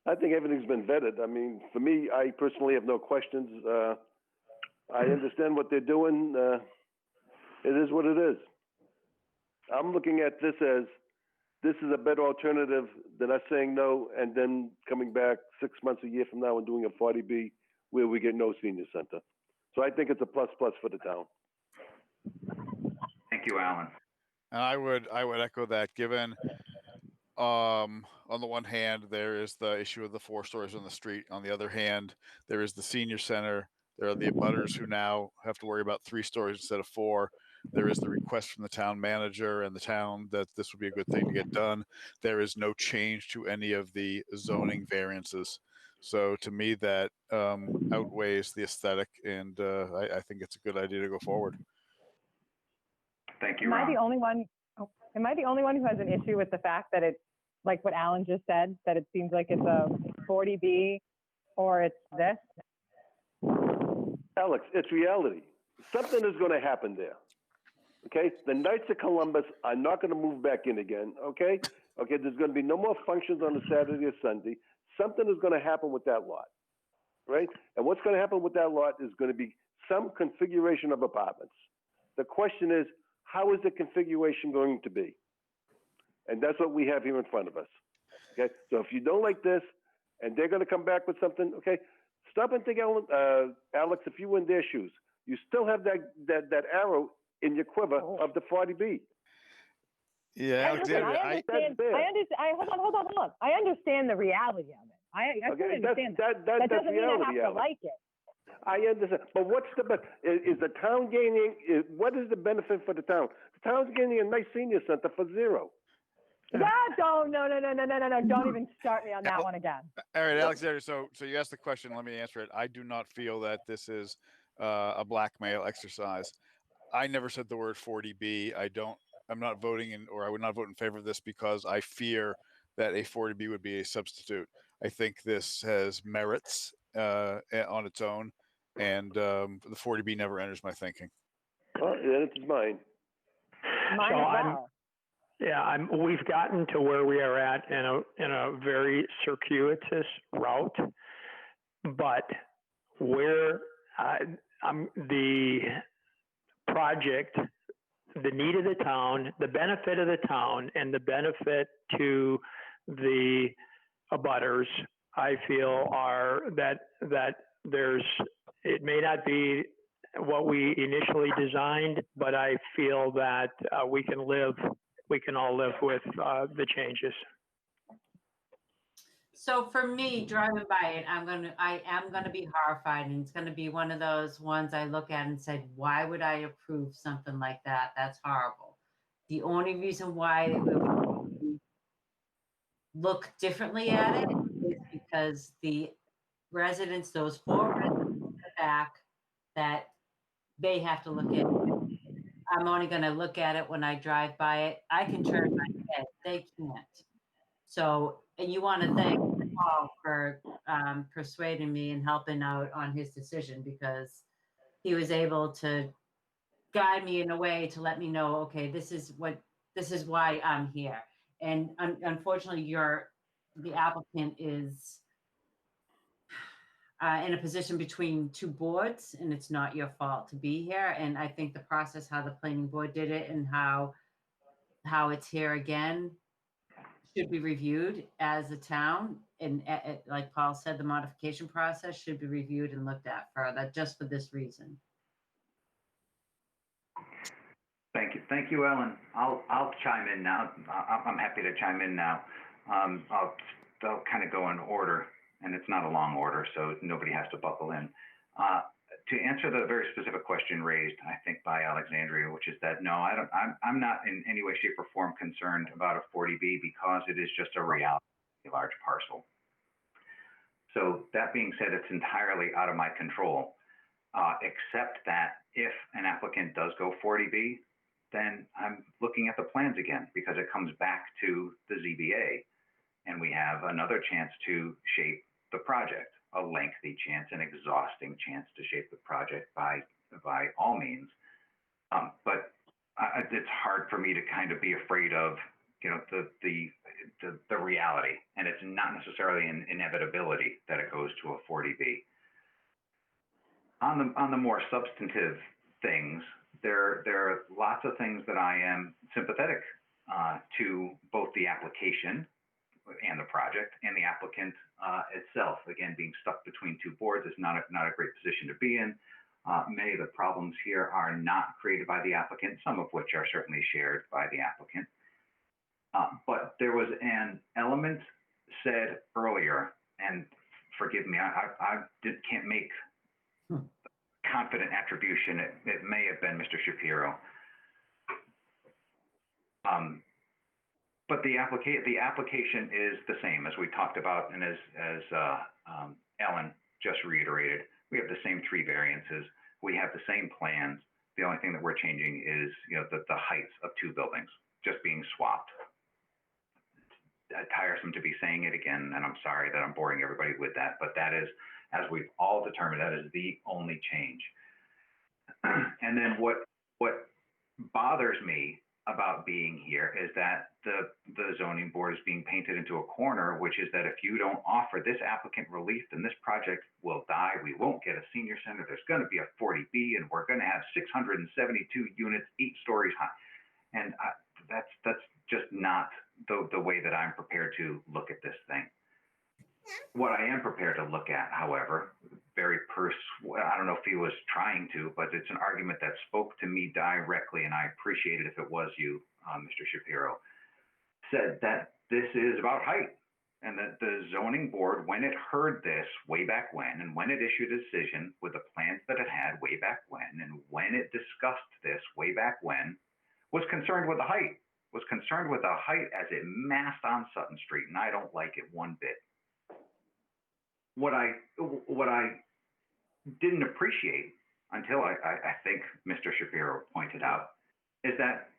I think everything's been vetted. I mean, for me, I personally have no questions. I understand what they're doing. It is what it is. I'm looking at this as this is a better alternative than us saying no and then coming back 6 months, a year from now and doing a 40B where we get no senior center. So I think it's a plus for the town.
Thank you, Alan.
And I would echo that, given on the one hand, there is the issue of the 4 stories on the street. On the other hand, there is the senior center. There are the abutters who now have to worry about 3 stories instead of 4. There is the request from the town manager and the town that this would be a good thing to get done. There is no change to any of the zoning variances. So to me, that outweighs the aesthetic, and I think it's a good idea to go forward.
Thank you,
Am I
Ron.
the only one? Am I the only one who has an issue with the fact that it's like what Alan just said, that it seems like it's a 40B or it's this?
Alex, it's reality. Something is going to happen there. Okay? The Knights of Columbus are not going to move back in again. Okay? Okay, there's going to be no more functions on a Saturday or Sunday. Something is going to happen with that lot. Right? And what's going to happen with that lot is going to be some configuration of apartments. The question is, how is the configuration going to be? And that's what we have here in front of us. Okay? So if you don't like this, and they're going to come back with something, okay, stop and think, Alex, if you were in their shoes, you still have that arrow in your quiver of the 40B.
Yeah,
Listen, I understand. Hold on. I understand the reality of it. I fully understand that. That doesn't mean I have to like it.
I understand, but what's is the town gaining? What is the benefit for the town? The town's gaining a nice senior center for zero.
No, don't even start me on that one again.
All right, Alexander, so you asked the question, let me answer it. I do not feel that this is a blackmail exercise. I never said the word 40B. I'm not voting or I would not vote in favor of this because I fear that a 40B would be a substitute. I think this has merits on its own, and the 40B never enters my thinking.
Well, it's mine.
Mine as well.
We've gotten to where we are at in a very circuitous route, but where the project, the need of the town, the benefit of the town, and the benefit to the abutters, I feel are that there's, it may not be what we initially designed, but I feel that we can all live with the changes.
So for me, driving by it, I am gonna be horrified, and it's gonna be one of those ones I look at and say, why would I approve something like that? That's horrible. The only reason why it would look differently at it is because the residents, those 4 residents in the back, that they have to look at it. I'm only gonna look at it when I drive by it. I can turn my head, they can't. So, and you want to thank Paul for persuading me and helping out on his decision, because he was able to guide me in a way to let me know, okay, this is why I'm here. And unfortunately, the applicant is in a position between 2 boards, and it's not your fault to be here. And I think the process, how the planning board did it, and how it's here again, should be reviewed as a town. And like Paul said, the modification process should be reviewed and looked at further, just for this reason.
Thank you, Ellen. I'll chime in now. I'm happy to chime in now. I'll kind of go in order, and it's not a long order, so nobody has to buckle in. To answer the very specific question raised, I think by Alexandria, which is that no, I'm not in any way, shape, or form concerned about a 40B, because it is just a reality, a large parcel. So that being said, it's entirely out of my control, except that if an applicant does go 40B, then I'm looking at the plans again, because it comes back to the ZBA, and we have another chance to shape the project, a lengthy chance, an exhausting chance to shape the project by all means. But it's hard for me to kind of be afraid of, the reality, and it's not necessarily an inevitability that it goes to a 40B. On the more substantive things, there are lots of things that I am sympathetic to, both the application and the project and the applicant itself. Again, being stuck between 2 boards is not a great position to be in. Many of the problems here are not created by the applicant, some of which are certainly shared by the applicant. But there was an element said earlier, and forgive me, I can't make confident attribution. It may have been Mr. Shapiro. But the application is the same as we talked about, and as Ellen just reiterated. We have the same 3 variances. We have the same plans. The only thing that we're changing is, the heights of 2 buildings just being swapped. It's tiresome to be saying it again, and I'm sorry that I'm boring everybody with that, but that is, as we've all determined, that is the only change. And then what bothers me about being here is that the zoning board is being painted into a corner, which is that if you don't offer this applicant relief, then this project will die. We won't get a senior center. There's going to be a 40B, and we're going to have 672 units, 8 stories high. And that's just not the way that I'm prepared to look at this thing. What I am prepared to look at, however, I don't know if he was trying to, but it's an argument that spoke to me directly, and I appreciate it if it was you, Mr. Shapiro, said that this is about height, and that the zoning board, when it heard this way back when, and when it issued a decision with the plans that it had way back when, and when it discussed this way back when, was concerned with the height, as it massed on Sutton Street, and I don't like it one bit. What I didn't appreciate until I think Mr. Shapiro pointed out is that,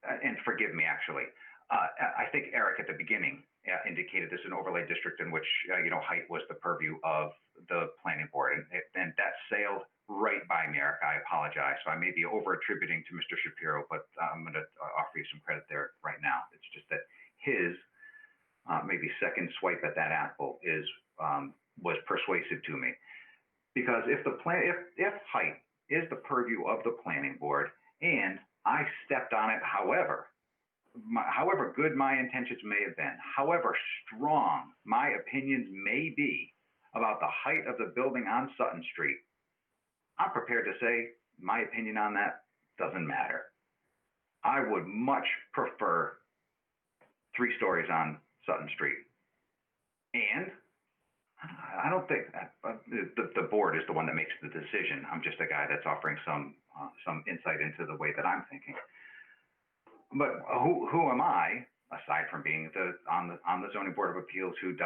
and forgive me actually, I think Eric at the beginning indicated this an overlay district in which height was the purview of the planning board, and that sailed right by me, Eric. I apologize. So I may be over attributing to Mr. Shapiro, but I'm going to offer you some credit there right now. It's just that his maybe second swipe at that apple was persuasive to me. Because if height is the purview of the planning board, and I stepped on it, however good my intentions may have been, however strong my opinions may be about the height of the building on Sutton Street, I'm prepared to say my opinion on that doesn't matter. I would much prefer 3 stories on Sutton Street. And I don't think the board is the one that makes the decision. I'm just a guy that's offering some insight into the way that I'm thinking. But who am I, aside from being on the zoning board of appeals, who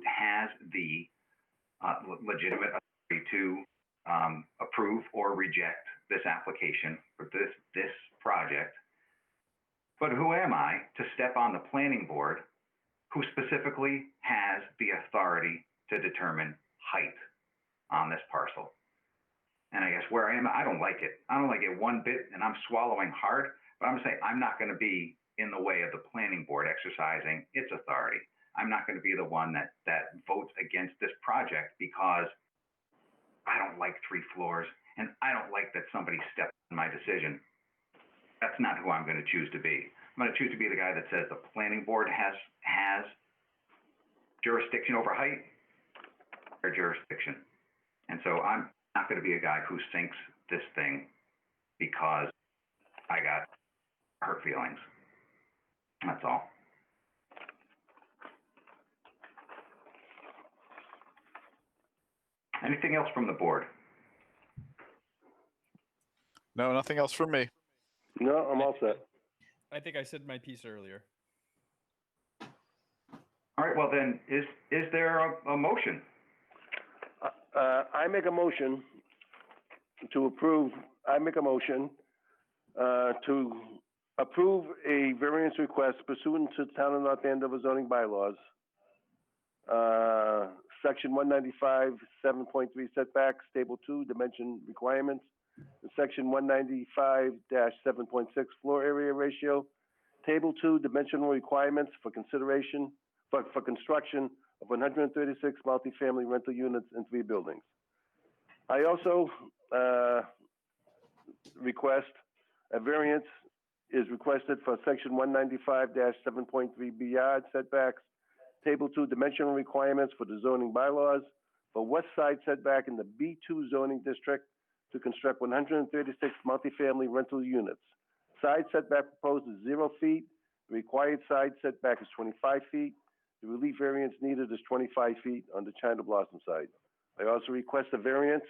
has the legitimate authority to approve or reject this application for this project? But who am I to step on the planning board, who specifically has the authority to determine height on this parcel? And I guess where I am, I don't like it. I don't like it one bit, and I'm swallowing hard. But I'm saying I'm not going to be in the way of the planning board exercising its authority. I'm not going to be the one that votes against this project because I don't like 3 floors and I don't like that somebody stepped on my decision. That's not who I'm going to choose to be. I'm going to choose to be the guy that says the planning board has jurisdiction over height or jurisdiction. And so I'm not going to be a guy who sinks this thing because I got hurt feelings. That's all. Anything else from the board?
No, nothing else from me.
No, I'm all set.
I think I said my piece earlier.
All right, well then, is there a motion?
I make a motion to approve, to approve a variance request pursuant to Town of North Andover zoning bylaws. Section 195, 7.3 setbacks, table 2, dimension requirements. And section 195-7.6 floor area ratio, table 2, dimensional requirements for consideration, for construction of 136 multifamily rental units in 3 buildings. I also request a variance is requested for section 195-7.3 B yard setbacks, table 2, dimensional requirements for the zoning bylaws for west side setback in the B2 zoning district to construct 136 multifamily rental units. Side setback proposed is 0 feet. The required side setback is 25 feet. The relief variance needed is 25 feet on the China Blossom side. I also request a variance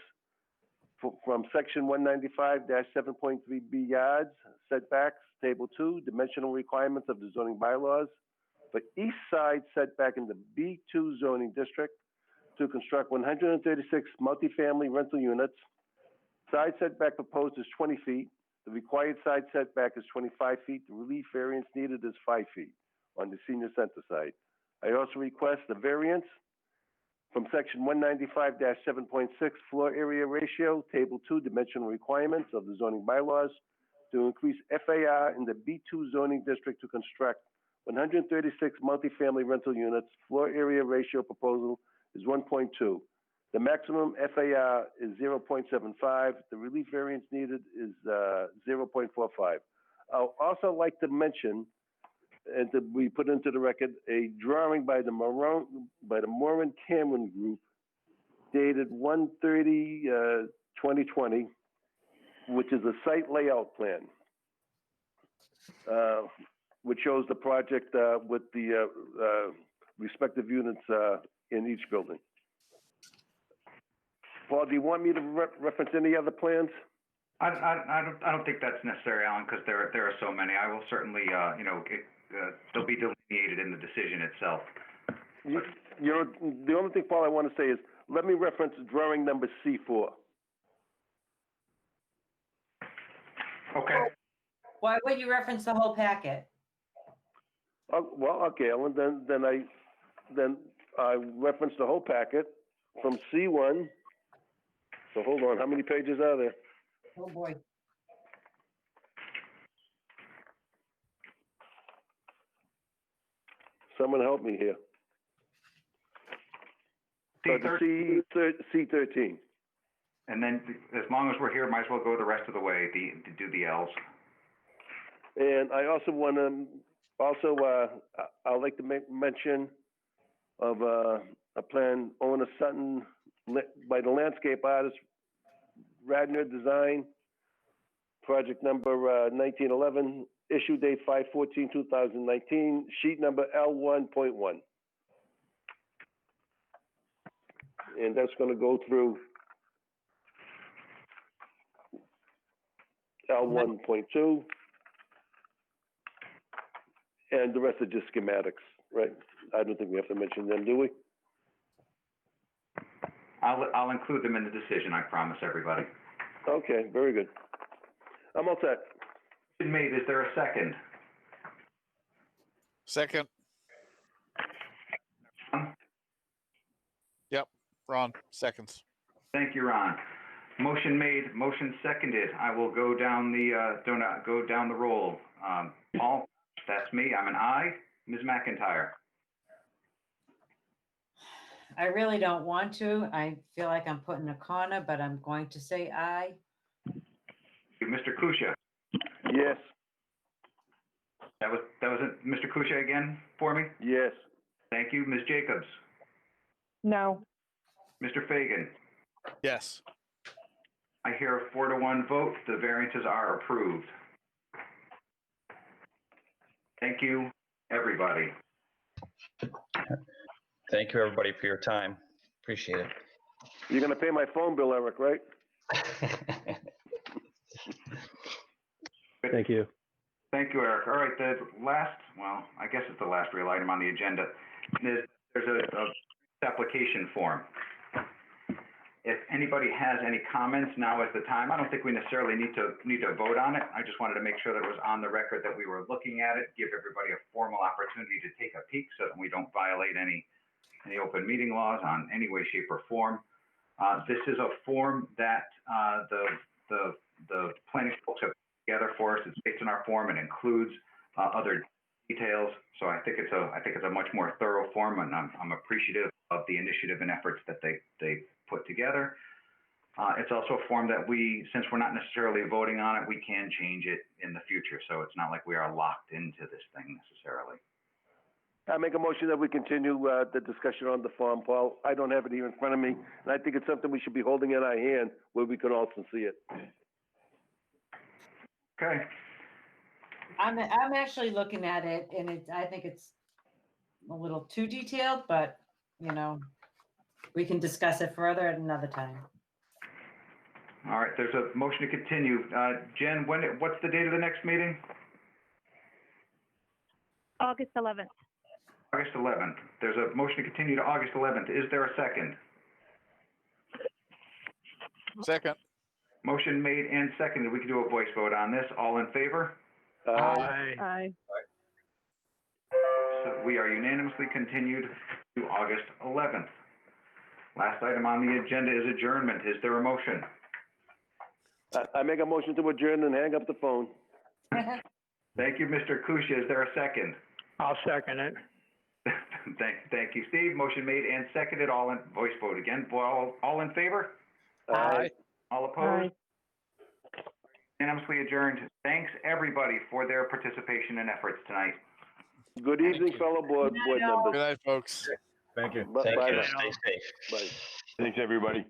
from section 195-7.3 B yards, setbacks, table 2, dimensional requirements of the zoning bylaws for east side setback in the B2 zoning district to construct 136 multifamily rental units. Side setback proposed is 20 feet. The required side setback is 25 feet. The relief variance needed is 5 feet on the senior center side. I also request a variance from section 195-7.6 floor area ratio, table 2, dimensional requirements of the zoning bylaws to increase FAR in the B2 zoning district to construct 136 multifamily rental units. Floor area ratio proposal is 1.2. The maximum FAR is 0.75. The relief variance needed is 0.45. I'll also like to mention, and to be put into the record, a drawing by the Moran Cameron Group dated 1/30/2020, which is a site layout plan, which shows the project with the respective units in each building. Paul, do you want me to reference any other plans?
I don't think that's necessary, Alan, because there are so many. I will certainly, they'll be delineated in the decision itself.
The only thing, Paul, I want to say is, let me reference drawing number C4.
Okay.
Why would you reference the whole packet?
Oh, well, okay, Ellen, then I reference the whole packet from C1. So hold on, how many pages are there?
Oh, boy.
Someone help me here. C13.
And then as long as we're here, might as well go the rest of the way, to do the Ls.
And I also want to, I'd like to make mention of a plan owner Sutton by the landscape artist Radner Design, project number 1911, issue date 5/14/2019, sheet number L1.1. And that's going to go through L1.2. And the rest are just schematics, right? I don't think we have to mention them, do we?
I'll include them in the decision, I promise everybody.
Okay, very good. I'm all set.
Motion made, is there a second?
Second. Yep, Ron, seconds.
Thank you, Ron. Motion made, motion seconded. I will go down the roll. Paul, that's me, I'm an aye. Ms. McIntyre.
I really don't want to. I feel like I'm put in a corner, but I'm going to say aye.
Mr. Kusia.
Yes.
That was it, Mr. Kusia again for me?
Yes.
Thank you. Ms. Jacobs.
No.
Mr. Fagan.
Yes.
I hear a 4-1 vote. The variances are approved. Thank you, everybody.
Thank you, everybody, for your time. Appreciate it.
You're going to pay my phone bill, Eric, right?
Thank you.
Thank you, Eric. All right, the last, well, I guess it's the last real item on the agenda. There's a application form. If anybody has any comments, now is the time. I don't think we necessarily need to vote on it. I just wanted to make sure that it was on the record that we were looking at it, give everybody a formal opportunity to take a peek so that we don't violate any open meeting laws on any way, shape, or form. This is a form that the planning folks have put together for us. It's based on our form and includes other details. So I think it's a much more thorough form, and I'm appreciative of the initiative and efforts that they put together. It's also a form that since we're not necessarily voting on it, we can change it in the future. So it's not like we are locked into this thing necessarily.
I make a motion that we continue the discussion on the form, Paul. I don't have it here in front of me, and I think it's something we should be holding in our hand where we can also see it.
Okay.
I'm actually looking at it, and I think it's a little too detailed, but we can discuss it further at another time.
All right, there's a motion to continue. Jen, what's the date of the next meeting?
August 11th.
August 11th. There's a motion to continue to August 11th. Is there a second?
Second.
Motion made and seconded. We can do a voice vote on this. All in favor?
Aye.
Aye.
So we are unanimously continued to August 11th. Last item on the agenda is adjournment. Is there a motion?
I make a motion to adjourn and hang up the phone.
Thank you, Mr. Kusia. Is there a second?
I'll second it.
Thank you, Steve. Motion made and seconded. All in voice vote again. All in favor?
Aye.
All opposed? Unanimously adjourned. Thanks, everybody, for their participation and efforts tonight.
Good evening, fellow board members.
Good night, folks.
Thank you.
Thank
Bye
you.
now.
Stay safe.
Bye.
Thanks, everybody.